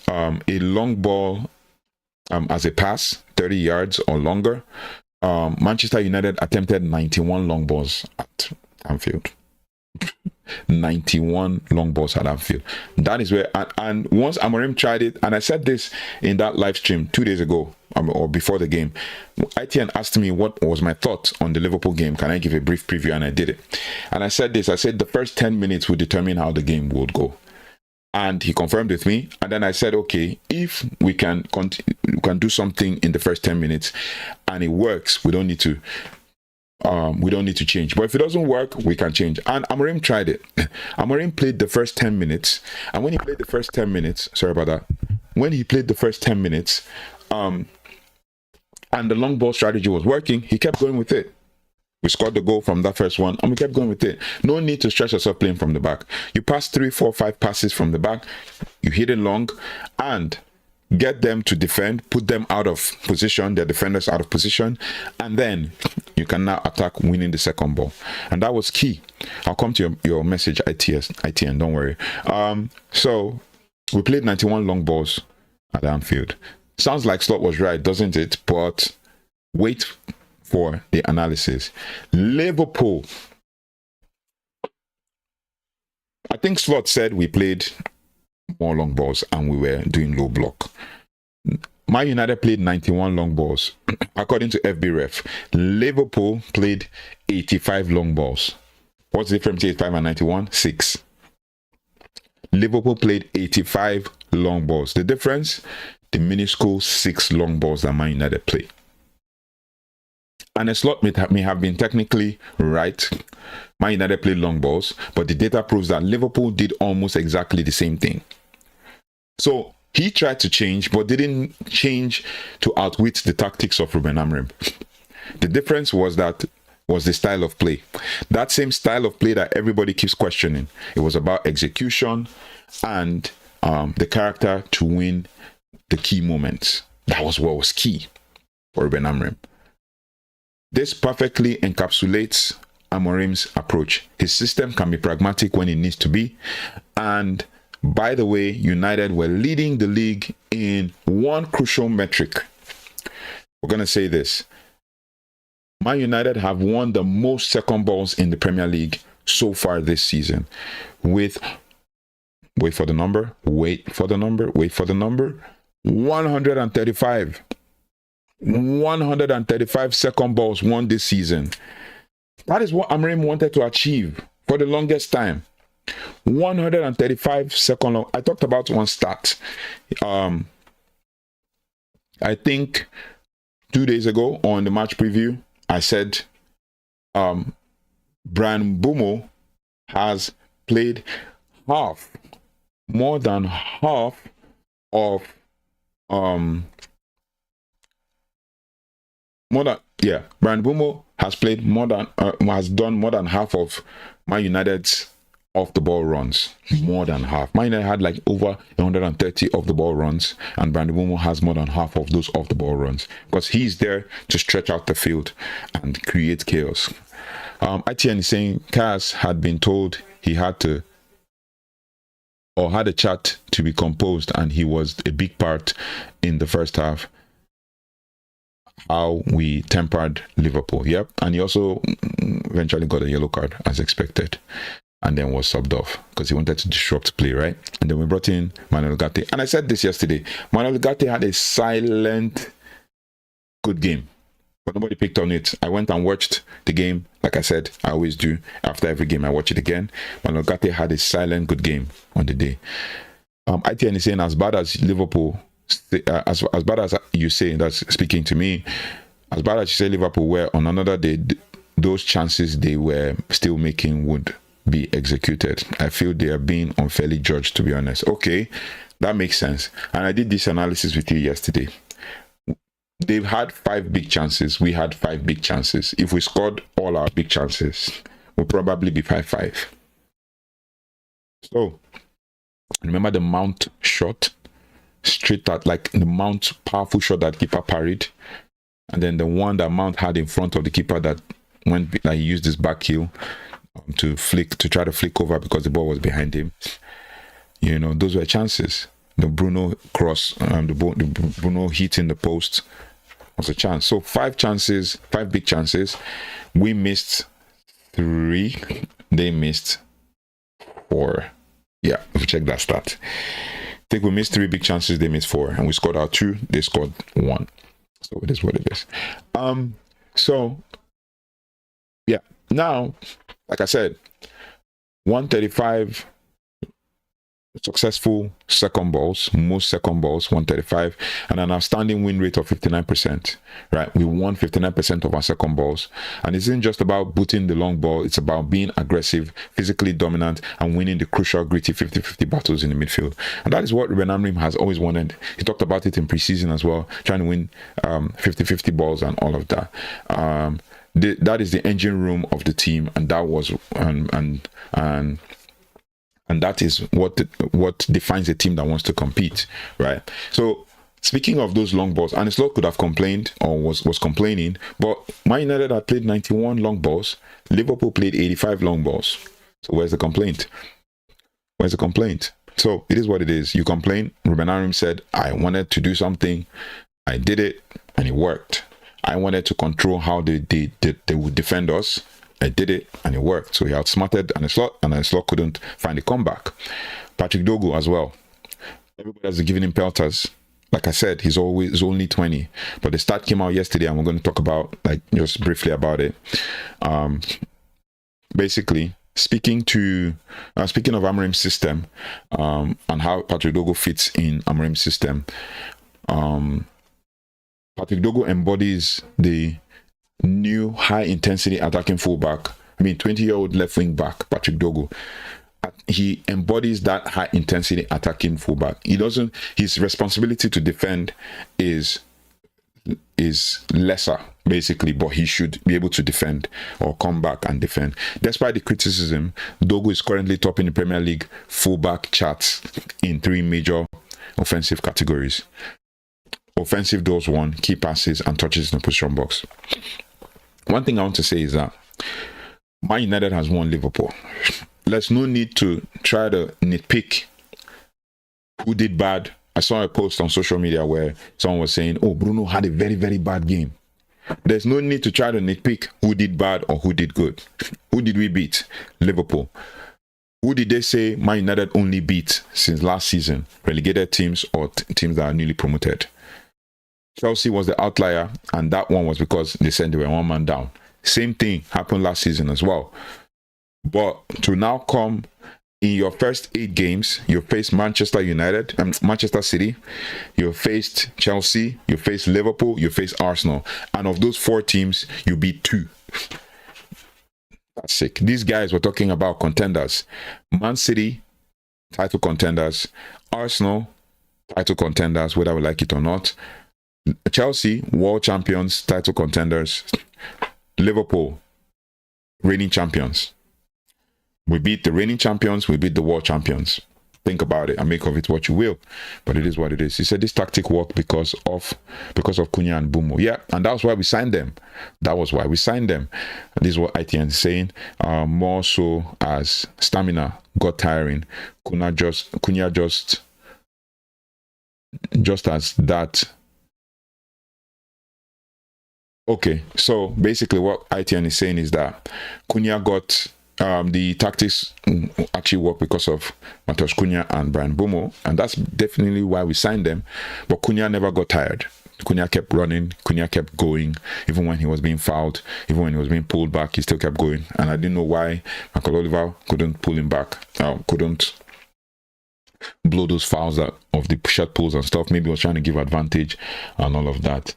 a long ball as a pass, 30 yards or longer, Manchester United attempted 91 long balls at Anfield. 91 long balls at Anfield. That is where, and once Amorim tried it, and I said this in that live stream 2 days ago, or before the game, ITN asked me what was my thoughts on the Liverpool game. Can I give a brief preview? And I did it. And I said this, I said the first 10 minutes would determine how the game would go. And he confirmed with me, and then I said, okay, if we can do something in the first 10 minutes and it works, we don't need to we don't need to change. But if it doesn't work, we can change. And Amorim tried it. Amorim played the first 10 minutes. And when he played the first 10 minutes, sorry about that. When he played the first 10 minutes, and the long ball strategy was working, he kept going with it. We scored the goal from that first one, and we kept going with it. No need to stress yourself playing from the back. You pass 3, 4, 5 passes from the back, you hit it long, and get them to defend, put them out of position, their defenders out of position, and then you can now attack, winning the second ball. And that was key. I'll come to your message, ITN, don't worry. So we played 91 long balls at Anfield. Sounds like Slot was right, doesn't it? But wait for the analysis. Liverpool. I think Slot said we played more long balls and we were doing low block. Man United played 91 long balls. According to FB Ref, Liverpool played 85 long balls. What's the difference between 85 and 91? 6. Liverpool played 85 long balls. The difference? The minuscule 6 long balls that Man United played. And a Slot may have been technically right. Man United played long balls, but the data proves that Liverpool did almost exactly the same thing. So he tried to change, but didn't change to outwit the tactics of Ruben Amorim. The difference was the style of play. That same style of play that everybody keeps questioning. It was about execution and the character to win the key moments. That was what was key for Ruben Amorim. This perfectly encapsulates Amorim's approach. His system can be pragmatic when it needs to be. And by the way, United were leading the league in one crucial metric. We're going to say this. Man United have won the most second balls in the Premier League so far this season with, wait for the number, 135. 135 second balls won this season. That is what Amorim wanted to achieve for the longest time. 135 second long. I talked about one stat. I think 2 days ago on the match preview, I said Bryan Mbeumo has played more than half of Bryan Mbeumo has played has done more than half of Man United's off the ball runs. More than half. Man United had like over 130 off the ball runs, and Bryan Mbeumo has more than half of those off the ball runs because he's there to stretch out the field and create chaos. ITN is saying Cass had been told he had to, or had a chat to be composed, and he was a big part in the first half. How we tempered Liverpool. Yep. And he also eventually got a yellow card as expected, and then was subbed off because he wanted to disrupt play, right? And then we brought in Manuel Ugarte. And I said this yesterday. Manuel Ugarte had a silent good game, but nobody picked on it. I went and watched the game. Like I said, I always do. After every game, I watch it again. Manuel Ugarte had a silent good game on the day. ITN is saying as bad as Liverpool, as bad as you say, that's speaking to me, as bad as you say Liverpool were, on another day, those chances they were still making would be executed. I feel they are being unfairly judged, to be honest. Okay, that makes sense. And I did this analysis with you yesterday. They've had 5 big chances. We had 5 big chances. If we scored all our big chances, we'll probably be 5-5. So, remember the Mount shot? Straight at, like the Mount powerful shot that keeper parried, and then the one that Mount had in front of the keeper that went, like, he used his back heel to try to flick over because the ball was behind him. You know, those were chances. The Bruno cross, the Bruno hit in the post was a chance. So 5 chances, 5 big chances. We missed 3. They missed 4. Yeah, if you check that stat. I think we missed 3 big chances, they missed 4, and we scored our 2, they scored 1. So it is what it is. So yeah, now, like I said, 135 successful second balls, most second balls, 135, and an outstanding win rate of 59%, right? We won 59% of our second balls. And it isn't just about booting the long ball, it's about being aggressive, physically dominant, and winning the crucial, gritty 50-50 battles in the midfield. And that is what Ruben Amorim has always wanted. He talked about it in preseason as well, trying to win 50-50 balls and all of that. That is the engine room of the team, and that was and that is what defines a team that wants to compete, right? So speaking of those long balls, Arne Slot could have complained or was complaining, but Man United had played 91 long balls. Liverpool played 85 long balls. So where's the complaint? Where's the complaint? So it is what it is. You complain. Ruben Amorim said, I wanted to do something. I did it, and it worked. I wanted to control how they would defend us. I did it, and it worked. So he outsmarted Arne Slot, and Arne Slot couldn't find a comeback. Patrick Dorgu as well. Everybody has given him pelters. Like I said, he's only 20. But the stat came out yesterday, and we're going to talk about, just briefly about it. Basically, speaking of Amorim's system, and how Patrick Dorgu fits in Amorim's system, Patrick Dorgu embodies the new high-intensity attacking fullback. 20-year-old left wing back, Patrick Dorgu. He embodies that high-intensity attacking fullback. His responsibility to defend is lesser, basically, but he should be able to defend or come back and defend. Despite the criticism, Dorgu is currently topping the Premier League fullback charts in 3 major offensive categories. Offensive goals won, key passes, and touches in the position box. One thing I want to say is that Man United has won Liverpool. There's no need to try to nitpick who did bad. I saw a post on social media where someone was saying, oh, Bruno had a very, very bad game. There's no need to try to nitpick who did bad or who did good. Who did we beat? Liverpool. Who did they say Man United only beat since last season? Relegated teams or teams that are newly promoted? Chelsea was the outlier, and that one was because they said they were 1 man down. Same thing happened last season as well. But to now come in your first 8 games, you faced Manchester United and Manchester City, you faced Chelsea, you faced Liverpool, you faced Arsenal, and of those 4 teams, you beat 2. That's sick. These guys were talking about contenders. Man City, title contenders. Arsenal, title contenders, whether we like it or not. Chelsea, world champions, title contenders. Liverpool, reigning champions. We beat the reigning champions, we beat the world champions. Think about it and make of it what you will. But it is what it is. He said this tactic worked because of Cunha and Bumo. Yeah, and that was why we signed them. That was why we signed them. This is what ITN is saying. More so as stamina got tiring. Cunha just as that. Okay, so basically what ITN is saying is that Cunha got the tactics actually work because of Matheus Cunha and Brian Bumo, and that's definitely why we signed them. But Cunha never got tired. Cunha kept running, Cunha kept going, even when he was being fouled, even when he was being pulled back, he still kept going. And I didn't know why Michael Oliver couldn't pull him back, couldn't blow those fouls out of the shot pulls and stuff. Maybe he was trying to give advantage and all of that.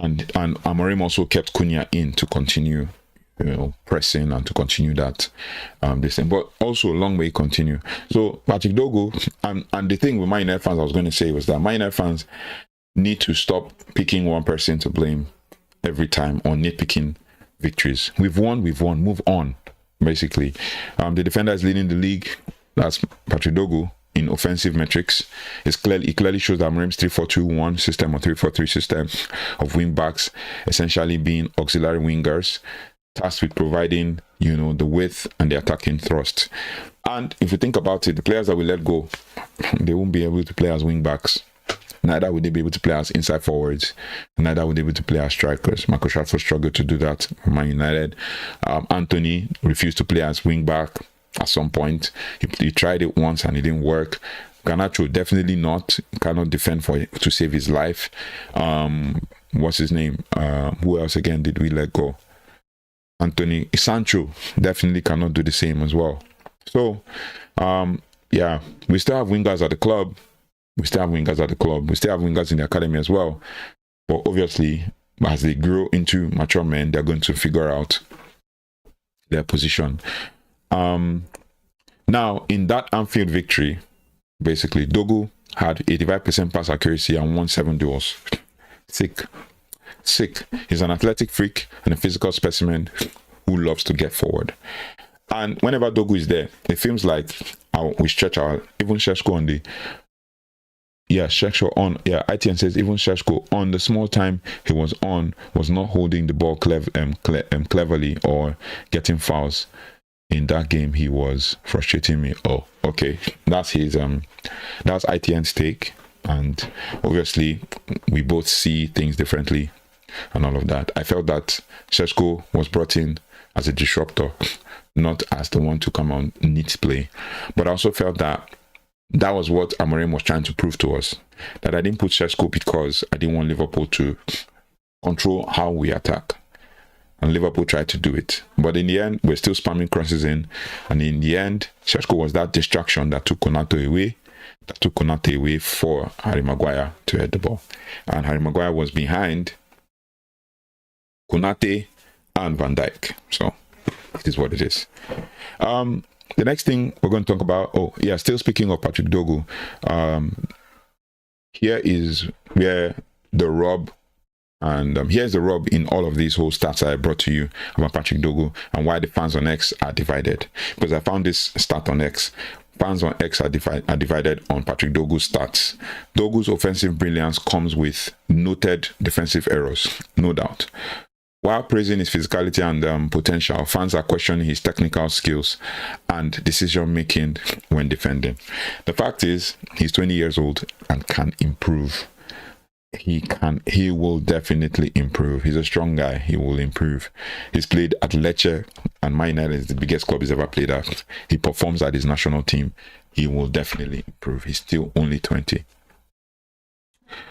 And Amorim also kept Cunha in to continue, pressing and to continue that this thing. But also long way continue. So Patrick Dorgu, and the thing with Man United fans I was going to say was that Man United fans need to stop picking one person to blame every time or nitpicking victories. We've won, move on. Basically, the defender is leading the league. That's Patrick Dorgu. In offensive metrics, it clearly shows that Amorim's 3-4-2-1 system or 3-4-3 system of wing backs essentially being auxiliary wingers tasked with providing, the width and the attacking thrust. And if you think about it, the players that we let go, they won't be able to play as wing backs. Neither would they be able to play as inside forwards. Neither would they be able to play as strikers. Marcus Rashford struggled to do that for Man United. Anthony refused to play as wing back. At some point, he tried it once and it didn't work. Garnacho definitely cannot defend to save his life. What's his name? Who else again did we let go? Anthony Sancho definitely cannot do the same as well. So, yeah, we still have wingers at the club. We still have wingers in the academy as well. But obviously, as they grow into mature men, they're going to figure out their position. Now, in that Anfield victory, basically, Dorgu had 85% pass accuracy and won 7 duels. Sick. He's an athletic freak and a physical specimen who loves to get forward. And whenever Dorgu is there, it feels like we stretch our, even Sheshko on the, ITN says even Sheshko on the small time he was on was not holding the ball cleverly or getting fouls. In that game, he was frustrating me. Oh, okay. That's his that's ITN's take. And obviously we both see things differently and all of that. I felt that Sheshko was brought in as a disruptor, not as the one to come on neat play. But I also felt that that was what Amorim was trying to prove to us. That I didn't put Sheshko because I didn't want Liverpool to control how we attack. And Liverpool tried to do it. But in the end, we're still spamming crosses in. And in the end, Sheshko was that distraction that took Konate away for Harry Maguire to head the ball. And Harry Maguire was behind Konate and Van Dijk. So it is what it is. The next thing we're going to talk about, still speaking of Patrick Dorgu, here is where the rub, and here's the rub in all of these whole stats I brought to you about Patrick Dorgu and why the fans on X are divided. Because I found this stat on X. Fans on X are divided on Patrick Dorgu's stats. Dorgu's offensive brilliance comes with noted defensive errors, no doubt. While praising his physicality and potential, fans are questioning his technical skills and decision-making when defending. The fact is, he's 20 years old and can improve. He will definitely improve. He's a strong guy. He will improve. He's played at Lecce, and Man United is the biggest club he's ever played at. He performs at his national team. He will definitely improve. He's still only 20.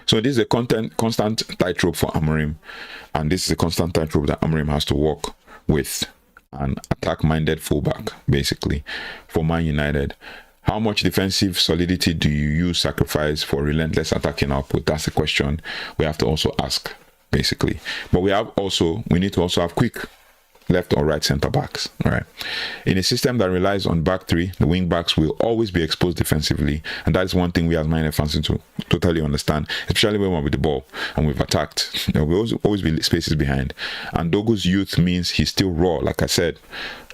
So this is a constant tightrope for Amorim, and this is a constant tightrope that Amorim has to walk with an attack-minded fullback, basically, for Man United. How much defensive solidity do you sacrifice for relentless attacking output? That's the question we have to also ask, basically. But we need to also have quick left or right centre backs. All right. In a system that relies on back three, the wing backs will always be exposed defensively, and that is one thing we as Man United fans need to totally understand, especially when we're with the ball and we've attacked. There will always be spaces behind. And Dorgu's youth means he's still raw. Like I said,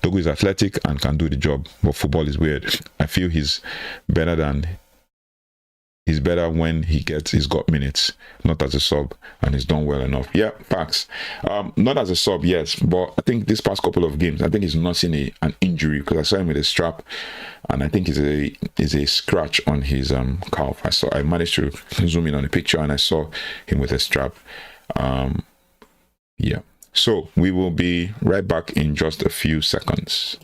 Dorgu is athletic and can do the job, but football is weird. I feel he's better when he's got minutes, not as a sub, and he's done well enough. Yeah, facts. Not as a sub, yes, but I think this past couple of games, I think he's not seen an injury, because I saw him with a strap, and I think it's a scratch on his calf. I managed to zoom in on the picture, and I saw him with a strap. Yeah. So we will be right back in just a few seconds.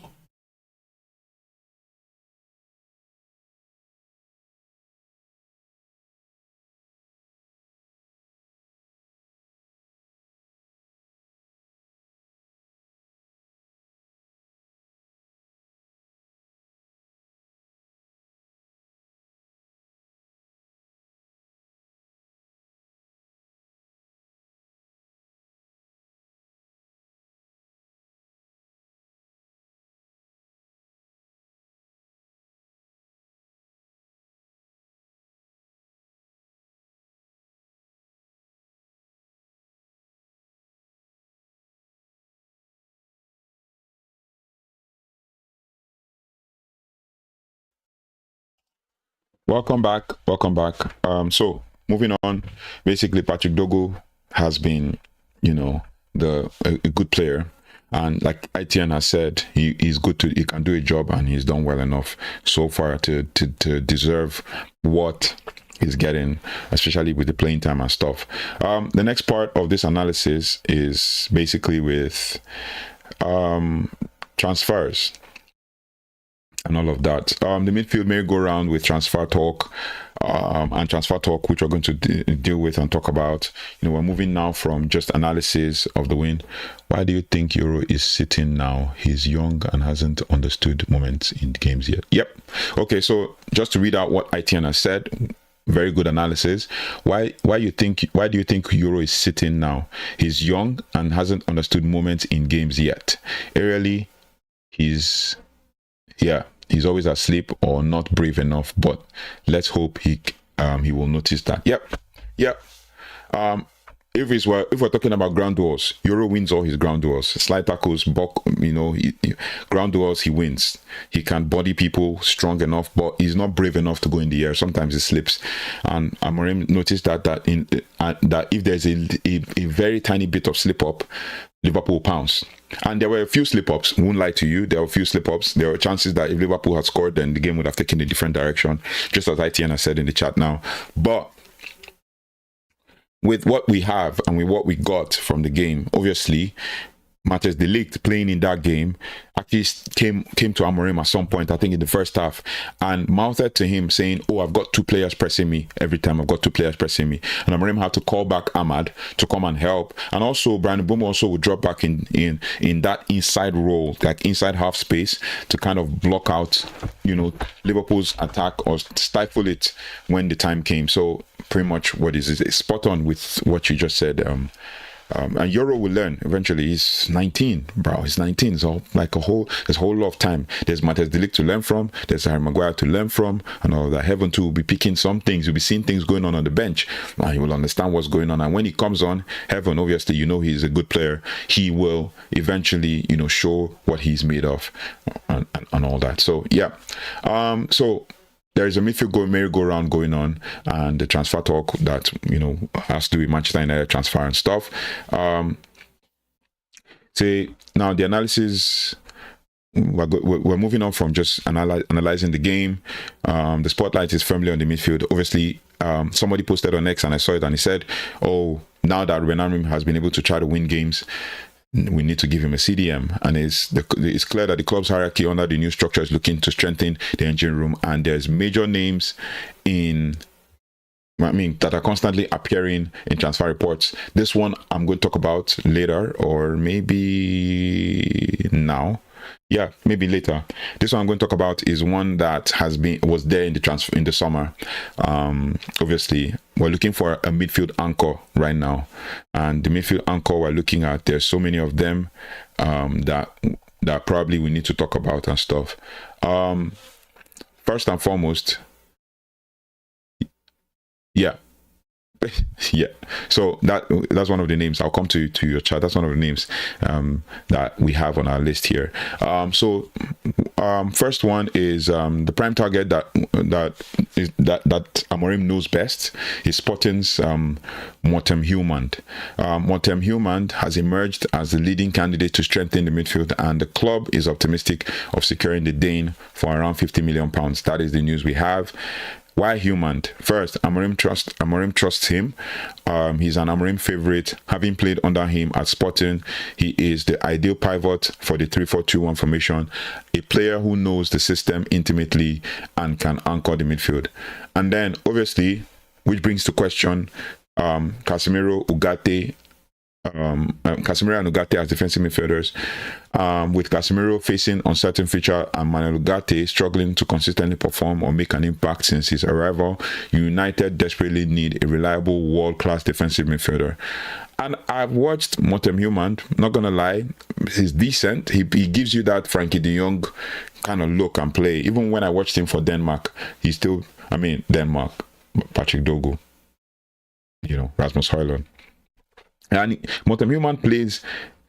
Welcome back. So moving on, basically Patrick Dorgu has been, a good player, and like ITN has said, he's good he can do a job, and he's done well enough so far to deserve what he's getting, especially with the playing time and stuff. The next part of this analysis is basically with transfers. and all of that. The midfield may go around with transfer talk, which we're going to deal with and talk about. We're moving now from just analysis of the win. Why do you think Euro is sitting now? He's young and hasn't understood moments in games yet. Yep. Okay, so just to read out what ITN has said. Very good analysis. Why do you think Euro is sitting now? He's young and hasn't understood moments in games yet. Aerially, he's always asleep or not brave enough, but let's hope he will notice that. Yep. If we're talking about ground duels, Euro wins all his ground duels. Slide tackles, ground duels, he wins. He can body people strong enough, but he's not brave enough to go in the air. Sometimes he slips. And Amorim noticed that if there's a very tiny bit of slip up, Liverpool pounce. And there were a few slip-ups, won't lie to you, there were a few slip-ups. There were chances that if Liverpool had scored, then the game would have taken a different direction, just as ITN has said in the chat now. But with what we have and with what we got from the game, obviously, Matheus de Ligt playing in that game actually came to Amorim at some point, I think in the first half, and mouthed to him saying, "Oh, I've got two players pressing me every time. I've got two players pressing me." And Amorim had to call back Ahmad to come and help. And also, Brian Mbeumo also would drop back in that inside role, like inside half space, to kind of block out, Liverpool's attack or stifle it when the time came. So pretty much what is spot on with what you just said. And Euro will learn eventually. He's 19, bro. He's 19. So there's a whole lot of time. There's Matheus de Ligt to learn from. There's Harry Maguire to learn from, and all that. Heaven too will be picking some things. You'll be seeing things going on the bench. And he will understand what's going on. And when he comes on, Heaven, obviously, he's a good player. He will eventually, show what he's made of, and all that. So yeah. So there is a midfield merry-go-round going on, and the transfer talk that has to do with Manchester United transfer and stuff. Now the analysis, we're moving on from just analyzing the game. The spotlight is firmly on the midfield. Obviously, somebody posted on X and I saw it, and he said, "Oh, now that Amorim has been able to try to win games, we need to give him a CDM." And it's clear that the club's hierarchy under the new structure is looking to strengthen the engine room, and there's major names that are constantly appearing in transfer reports. This one I'm going to talk about later, or maybe now. Yeah, maybe later. This one I'm going to talk about is one that was there in the summer. Obviously, we're looking for a midfield anchor right now, and the midfield anchor we're looking at, there's so many of them that probably we need to talk about and stuff. First and foremost, yeah. So that's one of the names. I'll come to your chat. That's one of the names that we have on our list here. First one is the prime target that Amorim knows best is Sporting's Morten Hjulmand. Morten Hjulmand has emerged as the leading candidate to strengthen the midfield, and the club is optimistic of securing the Dane for around £50 million. That is the news we have. Why Hjulmand? First, Amorim trusts him. He's an Amorim favorite. Having played under him at Sporting, he is the ideal pivot for the 3-4-2-1 formation, a player who knows the system intimately and can anchor the midfield. And then, obviously, which brings to question Casemiro, Ugarte, Casemiro and Ugarte as defensive midfielders, with Casemiro facing uncertain future and Manuel Ugarte struggling to consistently perform or make an impact since his arrival. United desperately need a reliable world-class defensive midfielder. And I've watched Morten Hjulmand, not gonna lie, he's decent. He gives you that Frankie de Jong kind of look and play. Even when I watched him for Denmark, Denmark, Patrick Dorgu, Rasmus Højlund. And Morten Hjulmand plays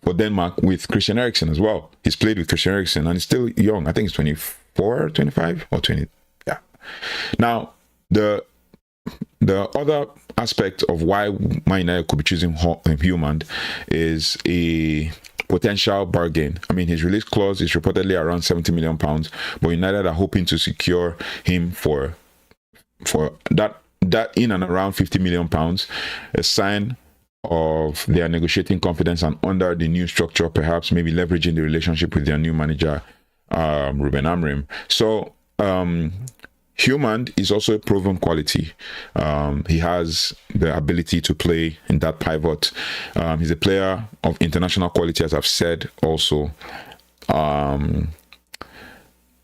for Denmark with Christian Eriksen as well. He's played with Christian Eriksen and he's still young. I think he's 24, 25 or 20. Yeah. Now, the other aspect of why Man United could be choosing Hjulmand is a potential bargain. His release clause is reportedly around £70 million, but United are hoping to secure him for that in and around £50 million, a sign of their negotiating confidence, and under the new structure, perhaps maybe leveraging the relationship with their new manager, Ruben Amorim. So Hjulmand is also a proven quality. He has the ability to play in that pivot. He's a player of international quality, as I've said also.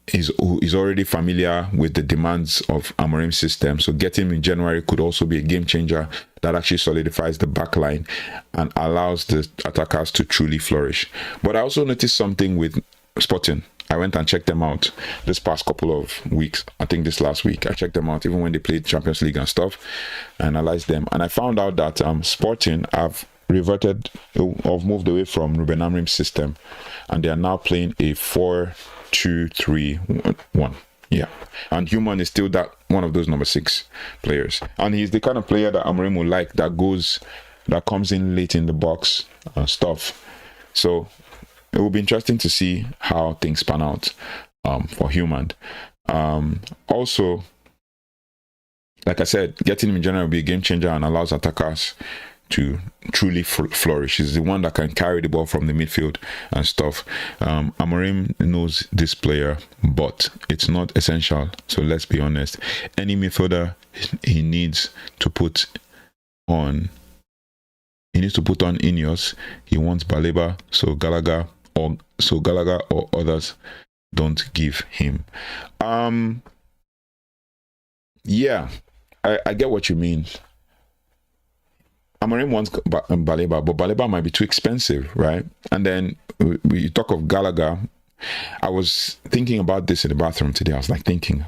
He's already familiar with the demands of Amorim's system. So getting him in January could also be a game changer that actually solidifies the back line and allows the attackers to truly flourish. But I also noticed something with Sporting. I went and checked them out this past couple of weeks. I think this last week. I checked them out even when they played Champions League and stuff. I analyzed them. And I found out that Sporting have moved away from Ruben Amorim's system. And they are now playing a 4-2-3-1. Yeah. And Hjulmand is still one of those number 6 players. And he's the kind of player that Amorim will like, that comes in late in the box stuff. So it will be interesting to see how things pan out for Hjulmand. Also, like I said, getting him in general will be a game changer and allows attackers to truly flourish. He's the one that can carry the ball from the midfield and stuff. Amorim knows this player, but it's not essential. So let's be honest. Any midfielder he needs to put on Ineos. He wants Baleba, so Gallagher or others don't give him. Yeah, I get what you mean. Amorim wants Baleba, but Baleba might be too expensive, right? And then we talk of Gallagher. I was thinking about this in the bathroom today. I was thinking,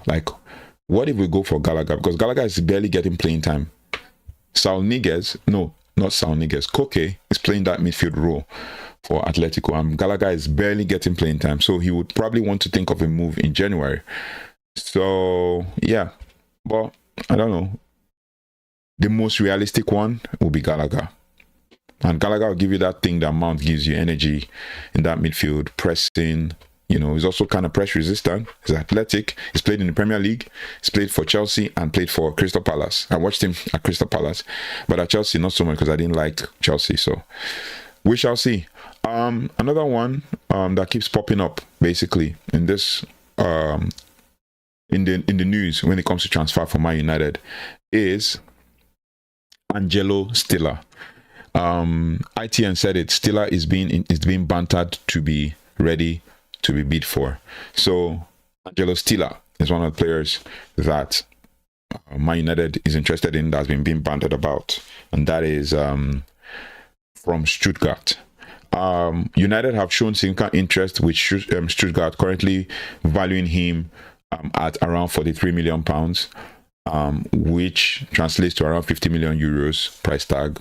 what if we go for Gallagher? Because Gallagher is barely getting playing time. Koke is playing that midfield role for Atletico, and Gallagher is barely getting playing time. So he would probably want to think of a move in January. So, yeah. But, I don't know. The most realistic one will be Gallagher. And Gallagher will give you that thing that Mount gives you, energy in that midfield, pressing. He's also kind of press resistant. He's athletic. He's played in the Premier League. He's played for Chelsea and played for Crystal Palace. I watched him at Crystal Palace, but at Chelsea, not so much because I didn't like Chelsea. So we shall see. Another one that keeps popping up, basically, in this in the news when it comes to transfer for Man United is Angelo Stiller. ITN said it. Stiller is being bantered to be ready to be bid for. So Angelo Stiller is one of the players that Man United is interested in, that's been being bantered about, and that is from Stuttgart. United have shown significant interest with Stuttgart, currently valuing him at around £43 million. Which translates to around 50 million euros price tag,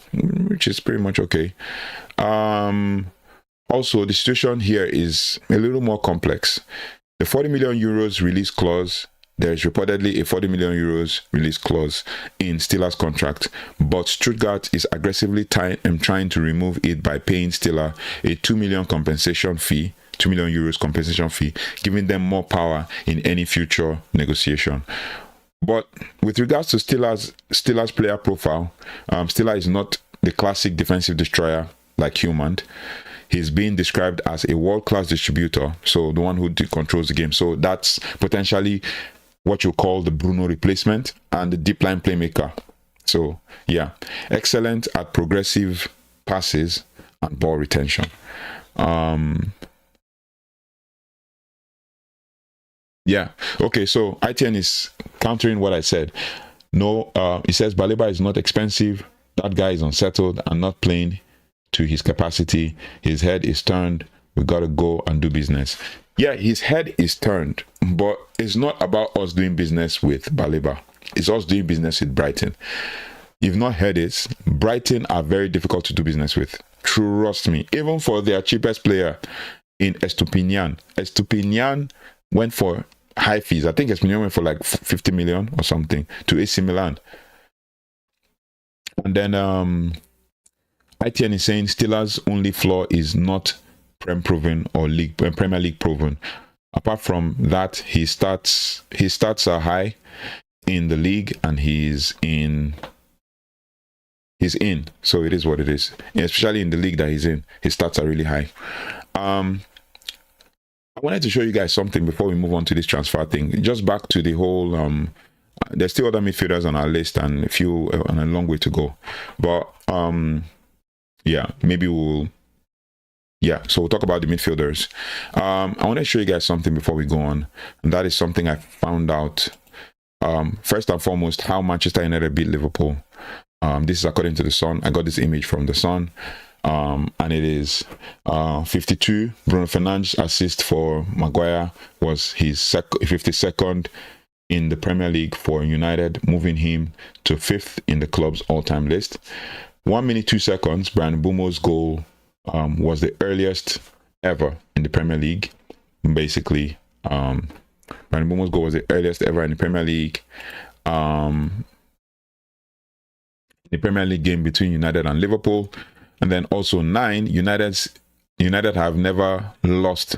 which is pretty much okay. Also, the situation here is a little more complex. The 40 million euros release clause, there is reportedly a 40 million euros release clause in Stiller's contract, but Stuttgart is aggressively trying to remove it by paying Stiller a 2 million compensation fee, 2 million euros compensation fee, giving them more power in any future negotiation. But with regards to Stiller's player profile, Stiller is not the classic defensive destroyer like Hjulmand. He's being described as a world-class distributor, so the one who controls the game. So that's potentially what you call the Bruno replacement and the deep line playmaker. So yeah, excellent at progressive passes and ball retention. Yeah. Okay. So ITN is countering what I said. No, he says Baleba is not expensive. That guy is unsettled and not playing to his capacity. His head is turned. We got to go and do business. Yeah, his head is turned, but it's not about us doing business with Baleba. It's us doing business with Brighton. You've not heard it. Brighton are very difficult to do business with. Trust me. Even for their cheapest player in Estupinian. Estupinian went for high fees. I think Espanyol went for like 50 million or something to AC Milan. And then ITN is saying Stiller's only flaw is not Prem proven or Premier League proven. Apart from that, his stats are high in the league and he's in. So it is what it is. Especially in the league that he's in, his stats are really high. I wanted to show you guys something before we move on to this transfer thing. Just back to the whole there's still other midfielders on our list and a few and a long way to go. But yeah, maybe we'll so we'll talk about the midfielders. I want to show you guys something before we go on, and that is something I found out. First and foremost, how Manchester United beat Liverpool. This is according to the Sun. I got this image from the Sun. And it is 52. Bruno Fernandes' assist for Maguire was his 52nd in the Premier League for United, moving him to 5th in the club's all-time list. 1 minute 2 seconds, Bryan Mbeumo's goal was the earliest ever in the Premier League. Basically, Bryan Mbeumo's goal was the earliest ever in the Premier League. The Premier League game between United and Liverpool. And then also 9, United have never lost.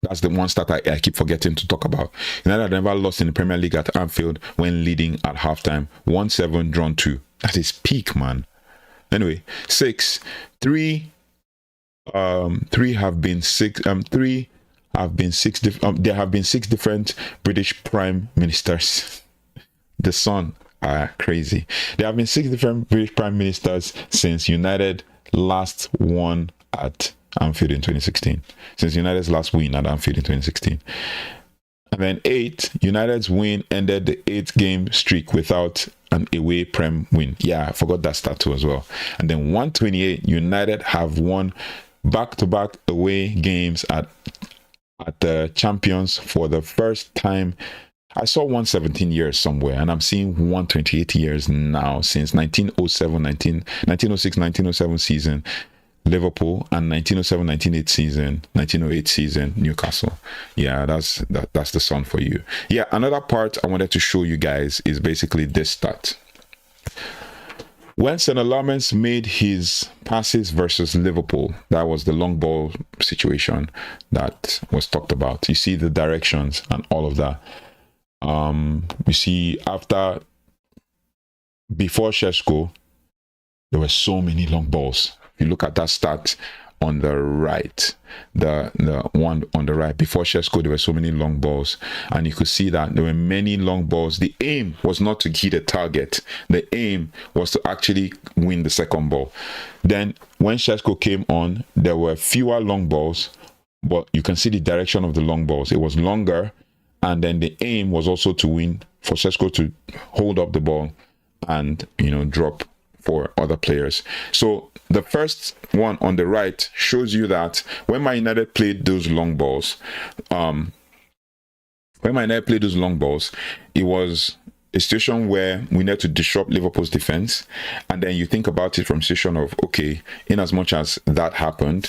That's the one stat I keep forgetting to talk about. United have never lost in the Premier League at Anfield when leading at halftime. 1-7, drawn 2. That is peak, man. Anyway, 6, 3 have been 6. There have been 6 different British prime ministers. The Sun are crazy. There have been 6 different British prime ministers since United last won at Anfield in 2016. Since United's last win at Anfield in 2016. And then 8, United's win ended the 8-game streak without an away Prem win. Yeah, I forgot that stat too as well. And then 128, United have won back-to-back away games at the Champions for the first time. I saw 117 years somewhere, and I'm seeing 128 years now since 1906-1907 season Liverpool and 1907-1908 season Newcastle. Yeah, that's the Sun for you. Yeah, another part I wanted to show you guys is basically this stat. When Senne Lammens made his passes versus Liverpool, that was the long ball situation that was talked about. You see the directions and all of that. You see, before Šeško, there were so many long balls. If you look at that stat on the right, the one on the right, before Šeško, there were so many long balls, and you could see that there were many long balls. The aim was not to hit a target. The aim was to actually win the second ball. Then when Šeško came on, there were fewer long balls, but you can see the direction of the long balls. It was longer. And then the aim was also to win, for Šeško to hold up the ball and, drop for other players. So the first one on the right shows you that when Man United played those long balls, it was a situation where we need to disrupt Liverpool's defense. And then you think about it from situation of, okay, in as much as that happened,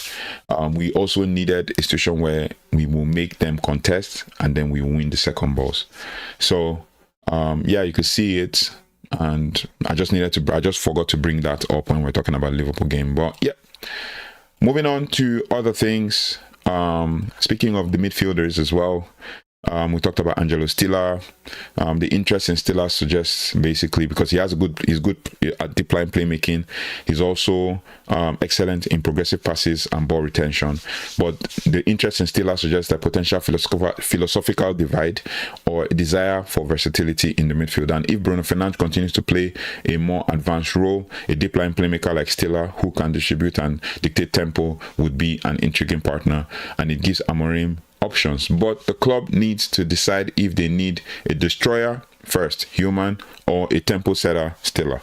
we also needed a situation where we will make them contest and then we win the second balls. So yeah, you could see it, and I just forgot to bring that up when we're talking about Liverpool game. But yeah, moving on to other things. Speaking of the midfielders as well, we talked about Angelo Stiller. The interest in Stiller suggests basically because he's good at deep line playmaking. He's also excellent in progressive passes and ball retention. But the interest in Stiller suggests a potential philosophical divide or a desire for versatility in the midfield. And if Bruno Fernandes continues to play a more advanced role, a deep line playmaker like Stiller who can distribute and dictate tempo would be an intriguing partner, and it gives Amorim options. But the club needs to decide if they need a destroyer first, Hjulmand, or a tempo setter, Stiller.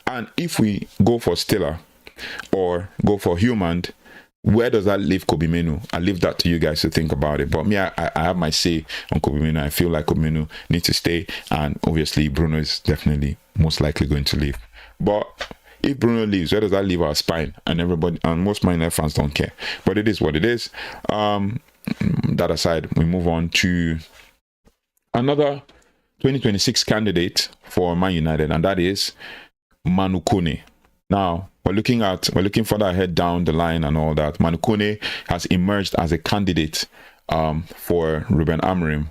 And if we go for Stiller or go for Hjulmand, where does that leave Kobbie Mainoo? I leave that to you guys to think about it. But me, I have my say on Kobbie Mainoo. I feel like Kobbie Mainoo needs to stay, and obviously Bruno is definitely most likely going to leave. But if Bruno leaves, where does that leave our spine? And everybody, and most Man United fans don't care. But it is what it is. That aside, we move on to another 2026 candidate for Man United, and that is Manu Kone. Now, we're looking further ahead down the line and all that. Manu Kone has emerged as a candidate for Ruben Amorim.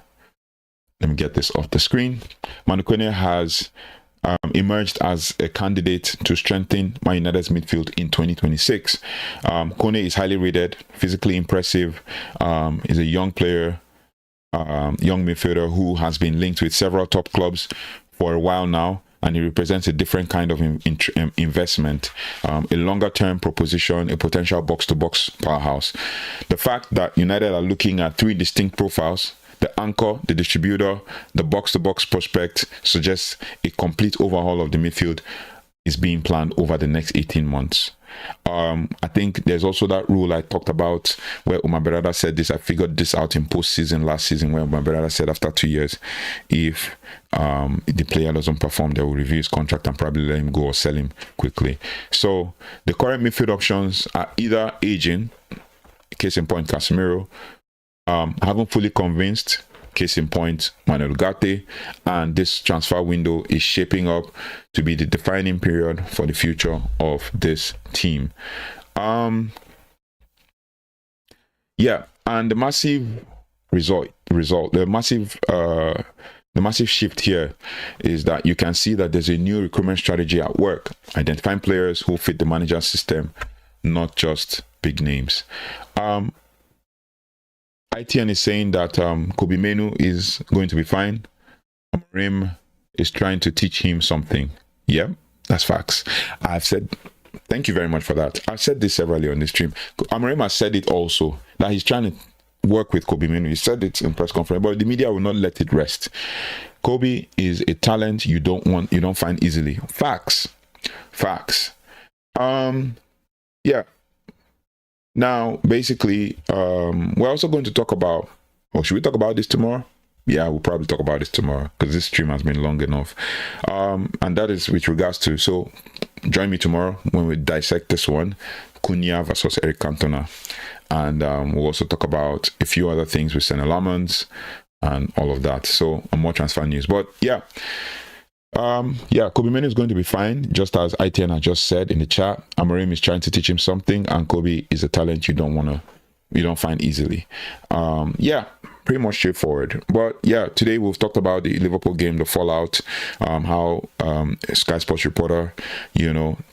Let me get this off the screen. Manu Kone has emerged as a candidate to strengthen Man United's midfield in 2026. Kone is highly rated, physically impressive, is a young player, young midfielder who has been linked with several top clubs for a while now, and he represents a different kind of investment, a longer-term proposition, a potential box-to-box powerhouse. The fact that United are looking at 3 distinct profiles, the anchor, the distributor, the box-to-box prospect, suggests a complete overhaul of the midfield is being planned over the next 18 months. I think there's also that rule I talked about where Omar Berada said this. I figured this out in post-season last season, where Omar Berada said after 2 years, if the player doesn't perform, they will review his contract and probably let him go or sell him quickly. So the current midfield options are either aging, case in point Casemiro, haven't fully convinced, case in point Manuel Ugarte, and this transfer window is shaping up to be the defining period for the future of this team. And the massive the massive shift here is that you can see that there's a new recruitment strategy at work, identifying players who fit the manager's system, not just big names. ITN is saying that Kobe Manu is going to be fine. Amorim is trying to teach him something. Yeah, that's facts. I've said, thank you very much for that. I've said this severally on this stream. Amorim has said it also, that he's trying to work with Kobe Manu. He said it in press conference, but the media will not let it rest. Kobe is a talent you don't find easily. Facts. Yeah. Now, basically, we're also going to talk about, or should we talk about this tomorrow? Yeah, we'll probably talk about this tomorrow because this stream has been long enough. And that is with regards to, so join me tomorrow when we dissect this one, Cunha versus Eric Cantona. And we'll also talk about a few other things with Senne Lammens and all of that. So, more transfer news. But yeah. Kobe Manu is going to be fine, just as ITN has just said in the chat. Amorim is trying to teach him something, and Kobe is a talent you don't find easily. Pretty much straightforward. But yeah, today we've talked about the Liverpool game, the fallout, how Sky Sports reporter,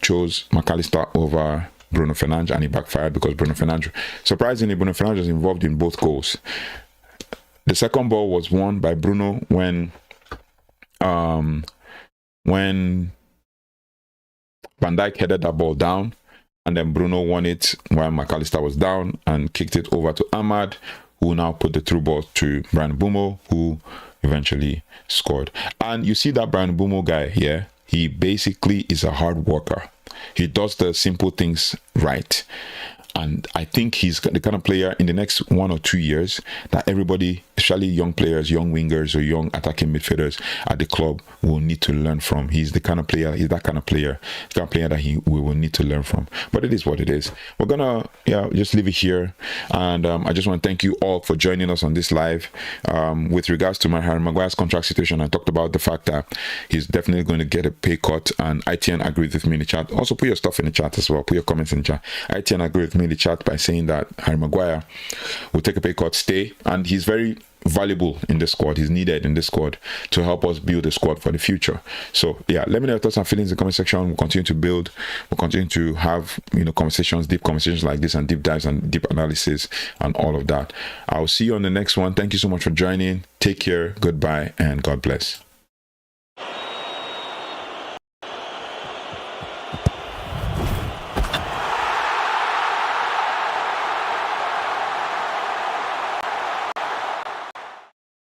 chose Mac Allister over Bruno Fernandes, and he backfired because surprisingly, Bruno Fernandes was involved in both goals. The second ball was won by Bruno when Van Dijk headed that ball down, and then Bruno won it while Mac Allister was down and kicked it over to Amadou, who now put the through ball to Bryan Mbeumo, who eventually scored. And you see that Bryan Mbeumo guy here, he basically is a hard worker. He does the simple things right. And I think he's the kind of player in the next 1 or 2 years that everybody, especially young players, young wingers or young attacking midfielders at the club will need to learn from. He's that kind of player that we will need to learn from. But it is what it is. We're gonna just leave it here. And I just want to thank you all for joining us on this live. With regards to Harry Maguire's contract situation, I talked about the fact that he's definitely going to get a pay cut, and ITN agreed with me in the chat. Also put your stuff in the chat as well. Put your comments in the chat. ITN agreed with me in the chat by saying that Harry Maguire will take a pay cut, stay, and he's very valuable in the squad. He's needed in the squad to help us build a squad for the future. So yeah, let me know your thoughts and feelings in the comment section. We'll continue to build, we'll continue to have conversations, deep conversations like this, and deep dives and deep analysis and all of that. I'll see you on the next one. Thank you so much for joining. Take care, goodbye, and God bless.